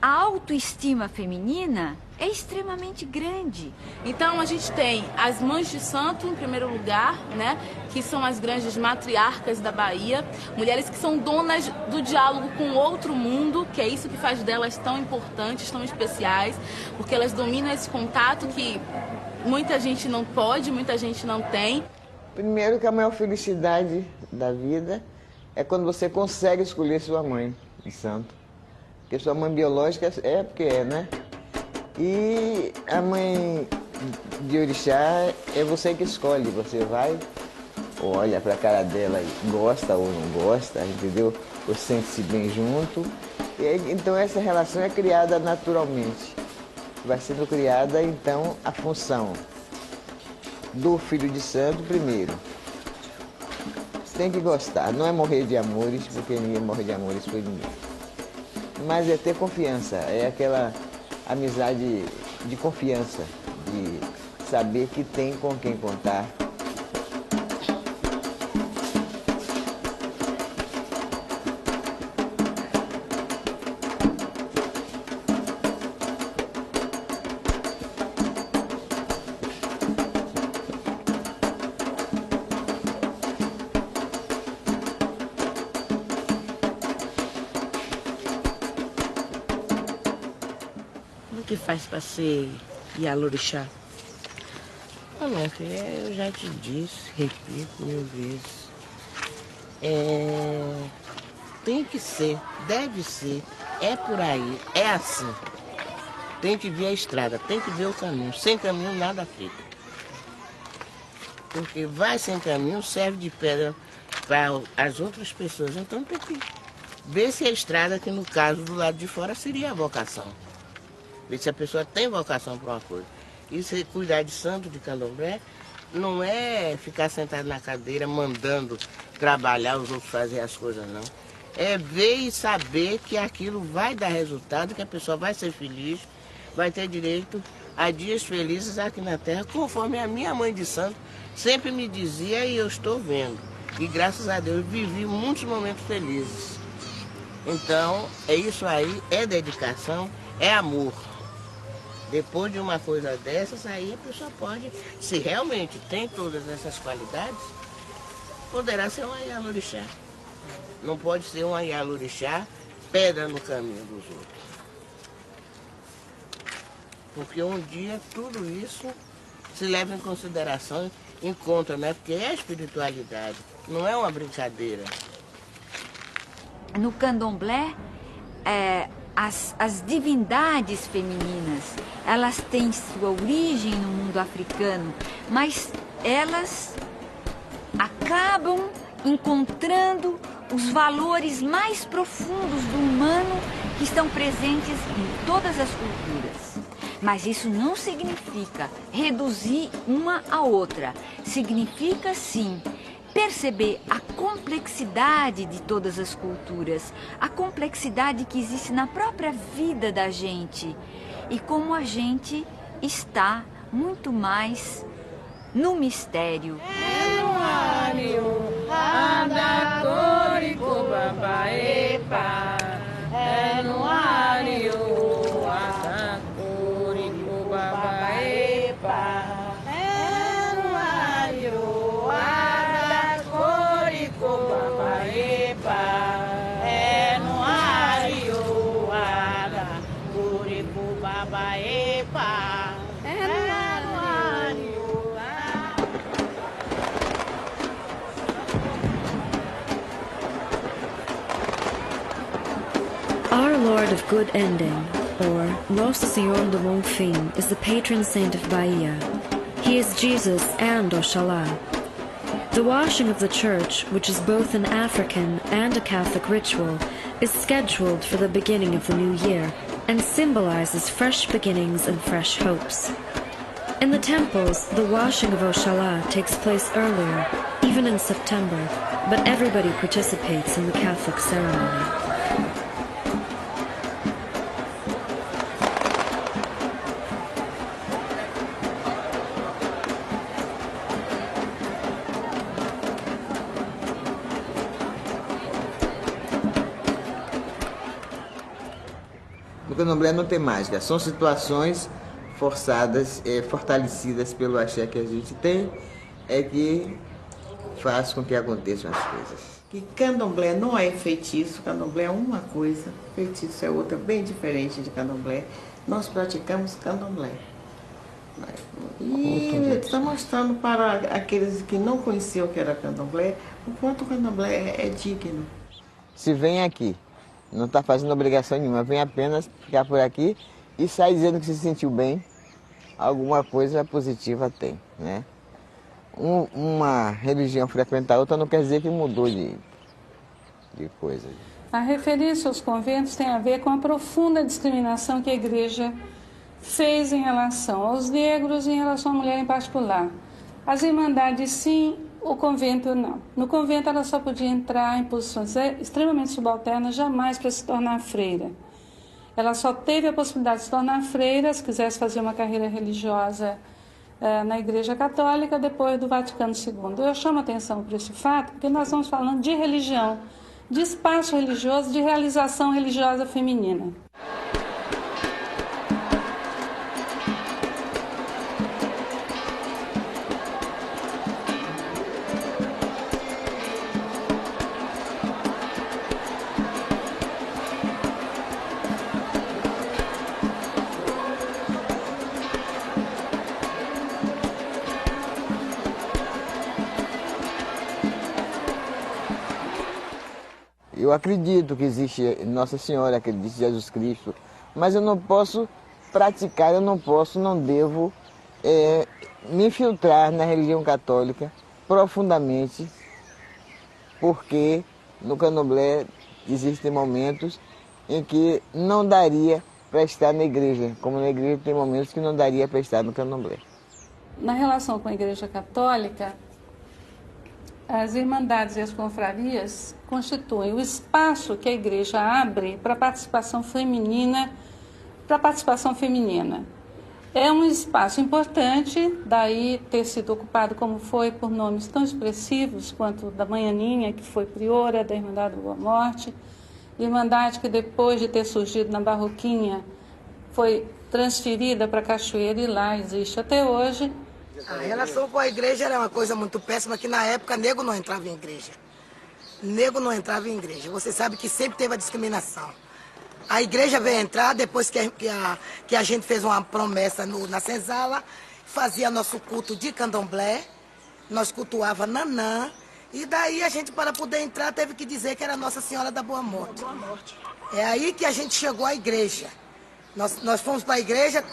a autoestima feminina é extremamente grande. Então a gente tem as mães de santo em primeiro lugar, né, que são as grandes matriarcas da Bahia, mulheres que são donas do diálogo com o outro mundo, que é isso que faz delas tão importantes, tão especiais, porque elas dominam esse contato que muita gente não pode, muita gente não tem. Primeiro que a maior felicidade da vida é quando você consegue escolher sua mãe de santo. Porque sua mãe biológica é porque é, né? E a mãe de orixá é você que escolhe. Você vai, olha pra cara dela e gosta ou não gosta, entendeu? Ou sente-se bem junto. E aí, então essa relação é criada naturalmente. Vai sendo criada, então, a função do filho de santo primeiro. Você tem que gostar, não é morrer de amores, porque ninguém morre de amores por ninguém. Mas é ter confiança, é aquela amizade de confiança, de saber que tem com quem contar. O que faz para ser Ialorixá? Ah, minha filha, eu já te disse, repito 1000 vezes. Tem que ser, deve ser, é por aí, é assim. Tem que ver a estrada, tem que ver o caminho. Sem caminho nada fica. Porque vai sem caminho, serve de pedra para as outras pessoas. Então tem que ver se a estrada, que no caso do lado de fora seria a vocação. Ver se a pessoa tem vocação para uma coisa. E se cuidar de santo, de candomblé, não é ficar sentado na cadeira mandando trabalhar, os outros fazer as coisas, não. É ver e saber que aquilo vai dar resultado, que a pessoa vai ser feliz, vai ter direito a dias felizes aqui na Terra, conforme a minha mãe de santo sempre me dizia e eu estou vendo. E graças a Deus vivi muitos momentos felizes. Então, é isso aí, é dedicação, é amor. Depois de uma coisa dessas, aí a pessoa pode, se realmente tem todas essas qualidades, poderá ser uma Ialorixá. Não pode ser uma Ialorixá pedra no caminho dos outros. Porque um dia tudo isso se leva em consideração, em conta, né? Porque é espiritualidade, não é uma brincadeira. No candomblé, as divindades femininas, elas têm sua origem no mundo africano, mas elas acabam encontrando os valores mais profundos do humano que estão presentes em todas as culturas. Mas isso não significa reduzir uma à outra. Significa, sim, perceber a complexidade de todas as culturas, a complexidade que existe na própria vida da gente e como a gente está muito mais no mistério. Our Lord of Good Ending, or Nosso Senhor do Bom Fim, is the patron saint of Bahia. He is Jesus and Oxalá. The washing of the church, which is both an African and a Catholic ritual, is scheduled for the beginning of the new year. and symbolizes fresh beginnings and fresh hopes. In the temples, the washing of Oshala takes place earlier, even in September, but everybody participates in the Catholic ceremony. No candomblé não tem mágica, são situações forçadas, fortalecidas pelo axé que a gente tem, é que faz com que aconteçam as coisas. Que candomblé não é feitiço, candomblé é uma coisa, feitiço é outra, bem diferente de candomblé. Nós praticamos candomblé. E está mostrando para aqueles que não conheciam o que era candomblé, o quanto o candomblé é digno. Se vem aqui, não está fazendo obrigação nenhuma, vem apenas ficar por aqui e sai dizendo que se sentiu bem, alguma coisa positiva tem, né? Uma religião frequentar outra não quer dizer que mudou de coisa. A referência aos conventos tem a ver com a profunda discriminação que a igreja fez em relação aos negros e em relação à mulher em particular. As irmandades sim, o convento não. No convento ela só podia entrar em posições extremamente subalternas, jamais para se tornar freira. Ela só teve a possibilidade de se tornar freira se quisesse fazer uma carreira religiosa na Igreja Católica depois do Vaticano II. Eu chamo a atenção para esse fato porque nós estamos falando de religião, de espaço religioso, de realização religiosa feminina. Eu acredito que existe Nossa Senhora, acredito em Jesus Cristo, mas eu não posso praticar, não devo me infiltrar na religião católica profundamente, porque no candomblé existem momentos em que não daria para estar na igreja, como na igreja tem momentos que não daria para estar no candomblé. Na relação com a Igreja Católica, as irmandades e as confrarias constituem o espaço que a igreja abre para a participação feminina, É um espaço importante, daí ter sido ocupado como foi por nomes tão expressivos quanto da Manhaninha, que foi priora da Irmandade da Boa Morte, Irmandade que depois de ter surgido na Barroquinha foi transferida para Cachoeira e lá existe até hoje. A relação com a igreja era uma coisa muito péssima, que na época nego não entrava em igreja. Nego não entrava em igreja. Você sabe que sempre teve a discriminação. A igreja veio entrar depois que a gente fez uma promessa na senzala, fazia nosso culto de candomblé, nós cultuava Nanã, e daí a gente, para poder entrar, teve que dizer que era Nossa Senhora da Boa Morte. É aí que a gente chegou à igreja. Nós fomos para a igreja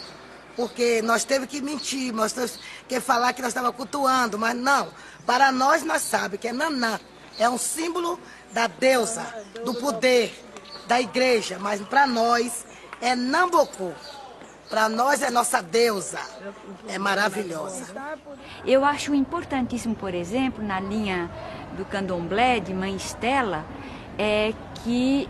porque nós teve que mentir, nós teve que falar que nós estávamos cultuando, mas não. Para nós sabemos que é Nanã, é um símbolo da deusa, do poder, da igreja, mas para nós é Namboku. Para nós é nossa deusa, é maravilhosa. Eu acho importantíssimo, por exemplo, na linha do candomblé, de Mãe Estela, que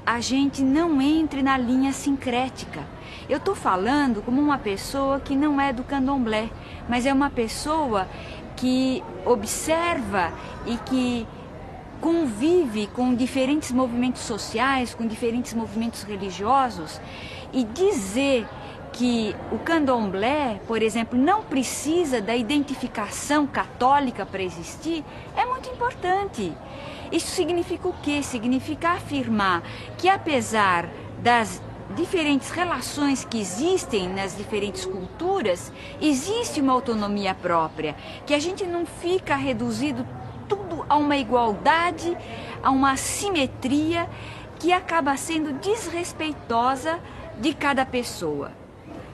a gente não entre na linha sincrética. Eu estou falando como uma pessoa que não é do candomblé, mas é uma pessoa que observa e que convive com diferentes movimentos sociais, com diferentes movimentos religiosos, e dizer que o candomblé, por exemplo, não precisa da identificação católica para existir, é muito importante. Isso significa o quê? Significa afirmar que, apesar das diferentes relações que existem nas diferentes culturas, existe uma autonomia própria, que a gente não fica reduzido tudo a uma igualdade, a uma simetria que acaba sendo desrespeitosa de cada pessoa.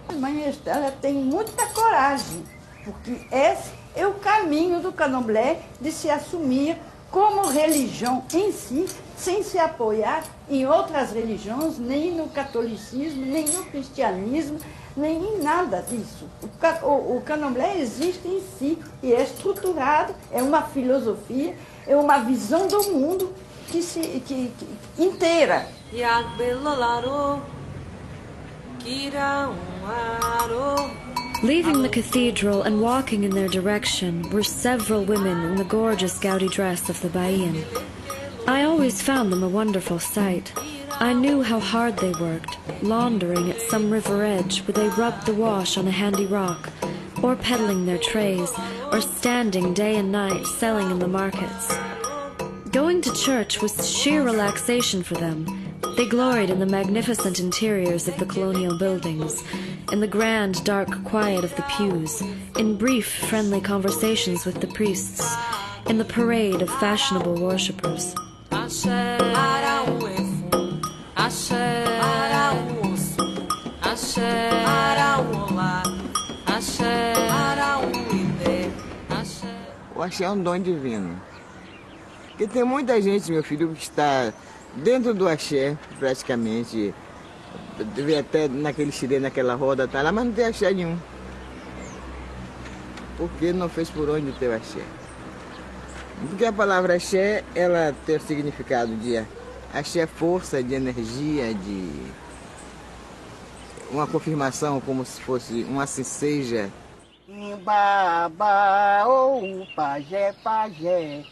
A Mãe Estela tem muita coragem, porque esse é o caminho do candomblé de se assumir como religião em si, sem se apoiar em outras religiões, nem no catolicismo, nem no cristianismo, nem em nada disso. O candomblé existe em si e é estruturado, é uma filosofia, é uma visão do mundo inteira. Leaving the cathedral and walking in their direction were several women in the gorgeous gaudy dress of the Bahian. I always found them a wonderful sight. I knew how hard they worked, laundering at some river edge where they rubbed the wash on a handy rock, or peddling their trays, or standing day and night selling in the markets. Going to church was sheer relaxation for them. They gloried in the magnificent interiors of the colonial buildings, in the grand, dark quiet of the pews, in brief, friendly conversations with the priests, in the parade of fashionable worshippers. O axé é um dom divino. Porque tem muita gente, meu filho, que está dentro do axé, praticamente, vê até naquele xirê, naquela roda, tá lá, mas não tem axé nenhum. Porque não fez por onde ter o axé. Porque a palavra axé, ela tem o significado de axé, força, de energia, de uma confirmação, como se fosse um assim seja. Imbaba, ou pajé, pajé.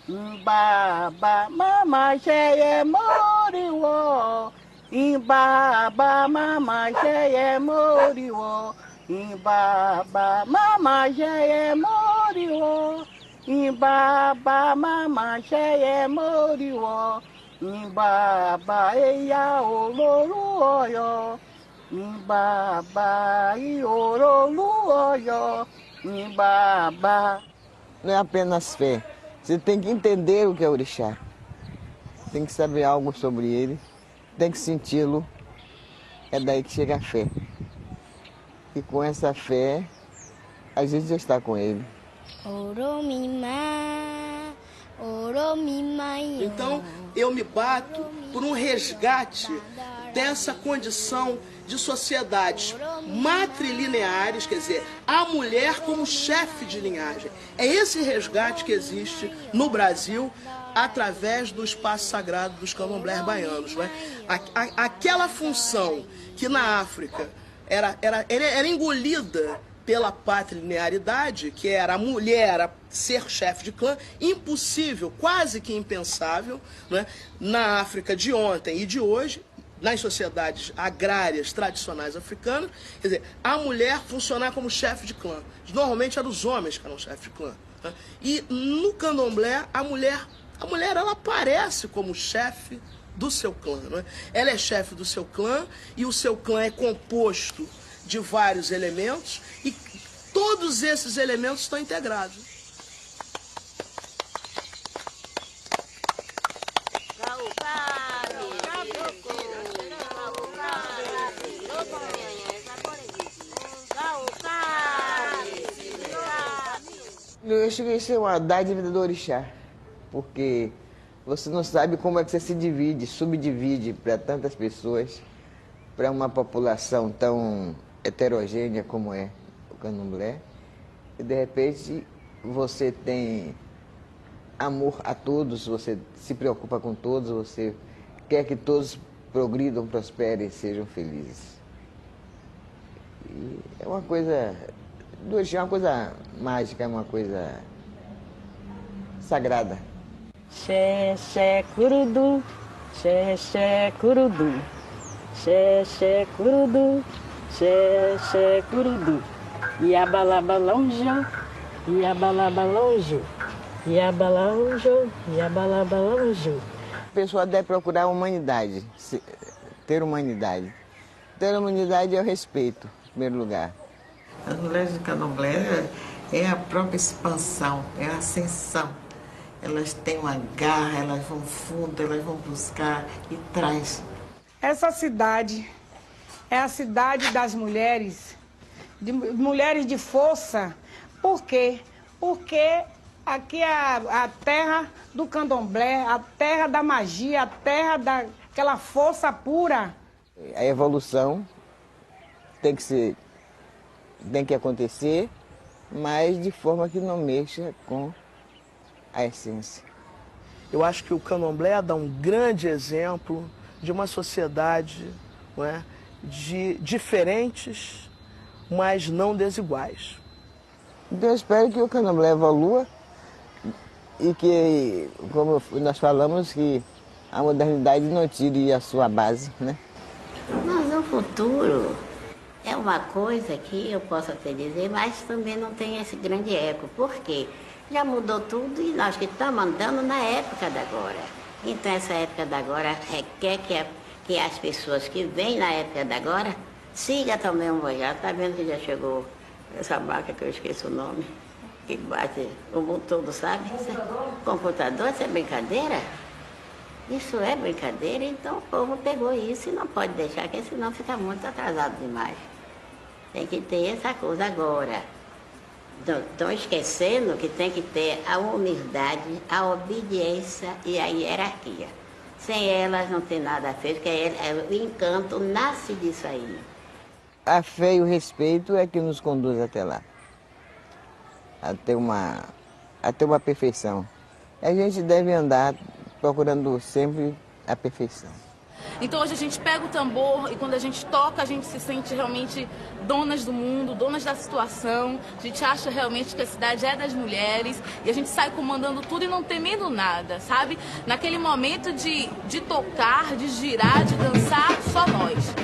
Imbaba, mamajé, moriwo. Imbaba, mamajé, moriwo. Imbaba, mamajé, moriwo. Imbaba, mamajé, moriwo. Imbaba, eia, oloru, oyo. Imbaba, iorolu, oyo. Imbaba. Não é apenas fé. Você tem que entender o que é orixá. Tem que saber algo sobre ele. Tem que senti-lo. É daí que chega a fé. E com essa fé, a gente já está com ele. Então, eu me bato por um resgate dessa condição de sociedades matrilineares, quer dizer, a mulher como chefe de linhagem. É esse resgate que existe no Brasil através do espaço sagrado dos candomblés baianos. Né? Aquela função que na África era engolida pela patrilinearidade, que era a mulher ser chefe de clã, impossível, quase que impensável, né? Na África de ontem e de hoje, nas sociedades agrárias tradicionais africanas, quer dizer, a mulher funcionar como chefe de clã. Normalmente eram os homens que eram chefes de clã. Né? E no candomblé, a mulher ela aparece como chefe do seu clã. Né? Ela é chefe do seu clã e o seu clã é composto de vários elementos e todos esses elementos estão integrados. Eu acho que isso é uma dádiva do orixá, porque você não sabe como é que você se divide, subdivide para tantas pessoas, para uma população tão heterogênea como é o candomblé, e de repente você tem amor a todos, você se preocupa com todos, você quer que todos progridam, prosperem e sejam felizes. E é uma coisa, do orixá é uma coisa mágica, é uma coisa sagrada. Xé, xé, curudu, xé, xé, curudu, xé, xé, curudu, xé, xé, curudu. Iabalabalonjo, iabalabalonjo, iabalaonjo, iabalabalonjo. A pessoa deve procurar a humanidade, ter humanidade. Ter humanidade é o respeito, em primeiro lugar. As mulheres de candomblé é a própria expansão, é a ascensão. Elas têm uma garra, elas vão fundo, elas vão buscar e traz. Essa cidade é a cidade das mulheres, de mulheres de força. Por quê? Porque aqui a terra do candomblé, a terra da magia, a terra daquela força pura. A evolução tem que acontecer, mas de forma que não mexa com a essência. Eu acho que o candomblé dá um grande exemplo de uma sociedade, não é, de diferentes, mas não desiguais. Então eu espero que o candomblé evolua e que, como nós falamos, que a modernidade não tire a sua base, né? Mas o futuro é uma coisa que eu posso até dizer, mas também não tem esse grande eco. Por quê? Já mudou tudo e nós que estamos andando na época da agora. Então essa época da agora requer que as pessoas que vêm na época da agora sigam também o projeto. Está vendo que já chegou essa máquina que eu esqueço o nome, que bate o mundo todo, sabe? Computador, isso é brincadeira? Isso é brincadeira, então o povo pegou isso e não pode deixar, porque senão fica muito atrasado demais. Tem que ter essa coisa agora. Estão esquecendo que tem que ter a humildade, a obediência e a hierarquia. Sem elas não tem nada feito, porque o encanto nasce disso aí. A fé e o respeito é que nos conduz até lá, até uma perfeição. A gente deve andar procurando sempre a perfeição. Então hoje a gente pega o tambor e quando a gente toca, a gente se sente realmente donas do mundo, donas da situação. A gente acha realmente que a cidade é das mulheres e a gente sai comandando tudo e não temendo nada, sabe? Naquele momento de tocar, de girar, de dançar, só nós.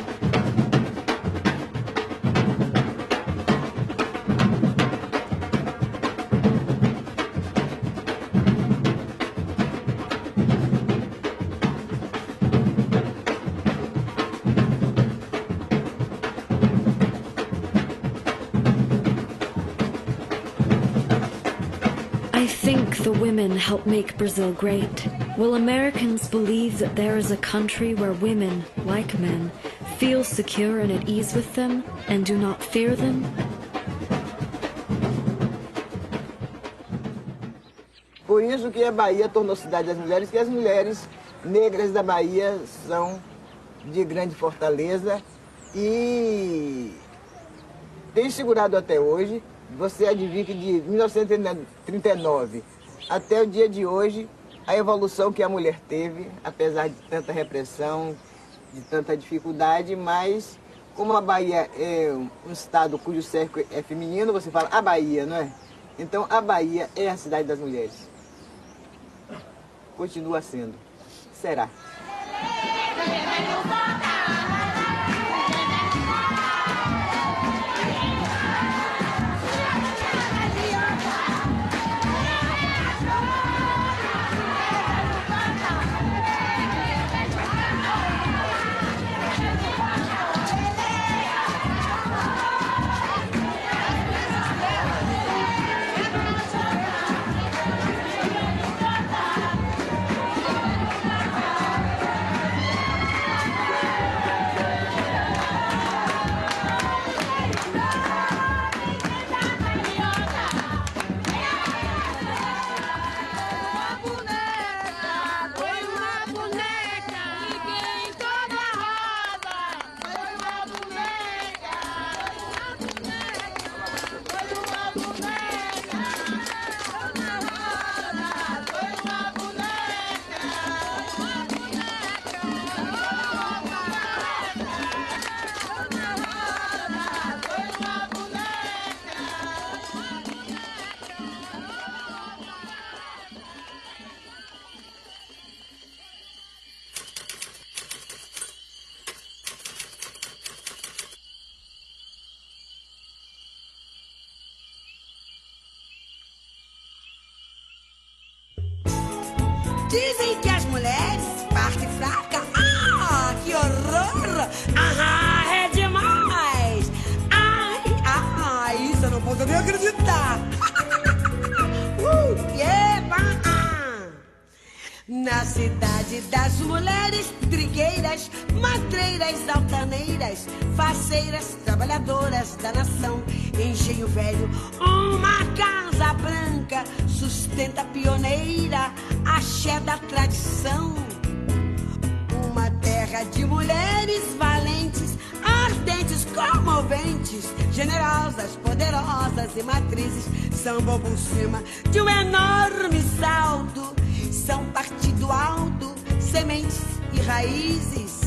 I think the women help make Brazil great. Will Americans believe that there is a country where women, like men, feel secure and at ease with them and do not fear them? Por isso que a Bahia tornou cidade das mulheres, que as mulheres negras da Bahia são de grande fortaleza e tem segurado até hoje. Você adivinha que de 1939 até o dia de hoje, a evolução que a mulher teve, apesar de tanta repressão, de tanta dificuldade, mas como a Bahia é um estado cujo cerco é feminino, você fala a Bahia, não é? Então a Bahia é a cidade das mulheres. Continua sendo. Será. Dizem que as mulheres partem fraca. Ah, que horror! Ah, é demais! Ai, isso eu não posso nem acreditar! Na cidade das mulheres, trigueiras, matreiras, altaneiras, faceiras, trabalhadoras da nação, engenho velho, uma casa Asa branca sustenta pioneira, axé da tradição. Uma terra de mulheres valentes, ardentes, comoventes, generosas, poderosas e matrizes. Samba por cima de um enorme salto, são partido alto, sementes e raízes.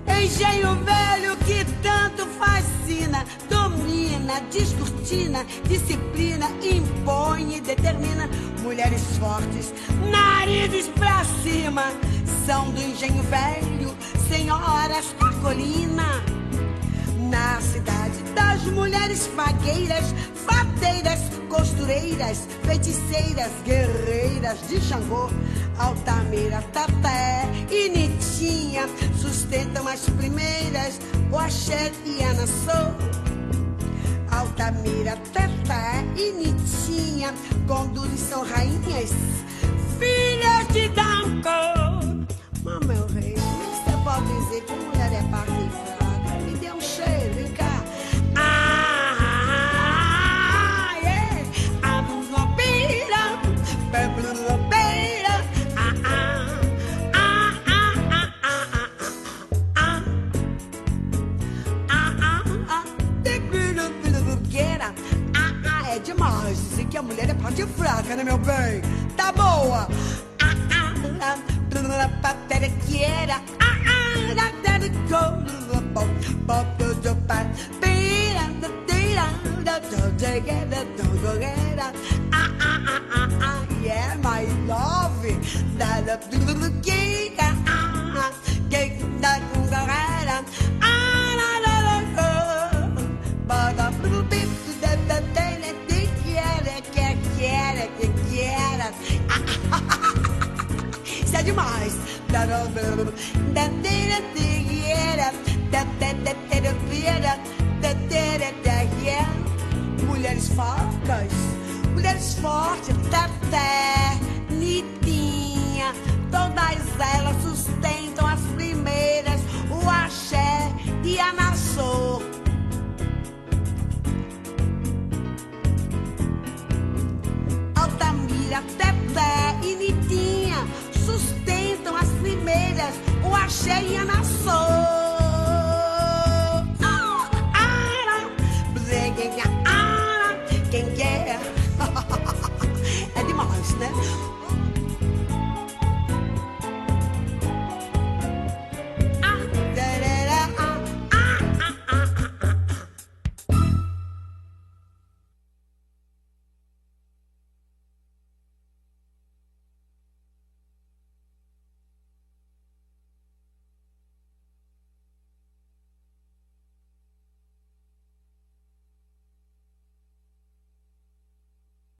Engenho velho que tanto fascina, domina, descortina, disciplina, impõe e determina. Mulheres fortes, narizes pra cima, são do engenho velho, senhoras da colina. Na cidade das mulheres fagueiras, fateiras, costureiras, feiticeiras, guerreiras de Xangô, Altamira, Taté e Nitinha sustentam as primeiras, o axé e a nação. Altamira, Taté e Nitinha conduzem, são rainhas, filhas de Danco. Mas meu rei, você pode dizer que mulher é parte e fraca? Me dê um cheiro, vem cá. É demais dizer que a mulher é parte fraca, né, meu bem? Tá boa! Paterequiera, yeah, my love, isso é demais. Mulheres fortes, mulheres fortes, Taté, Nitinha, todas elas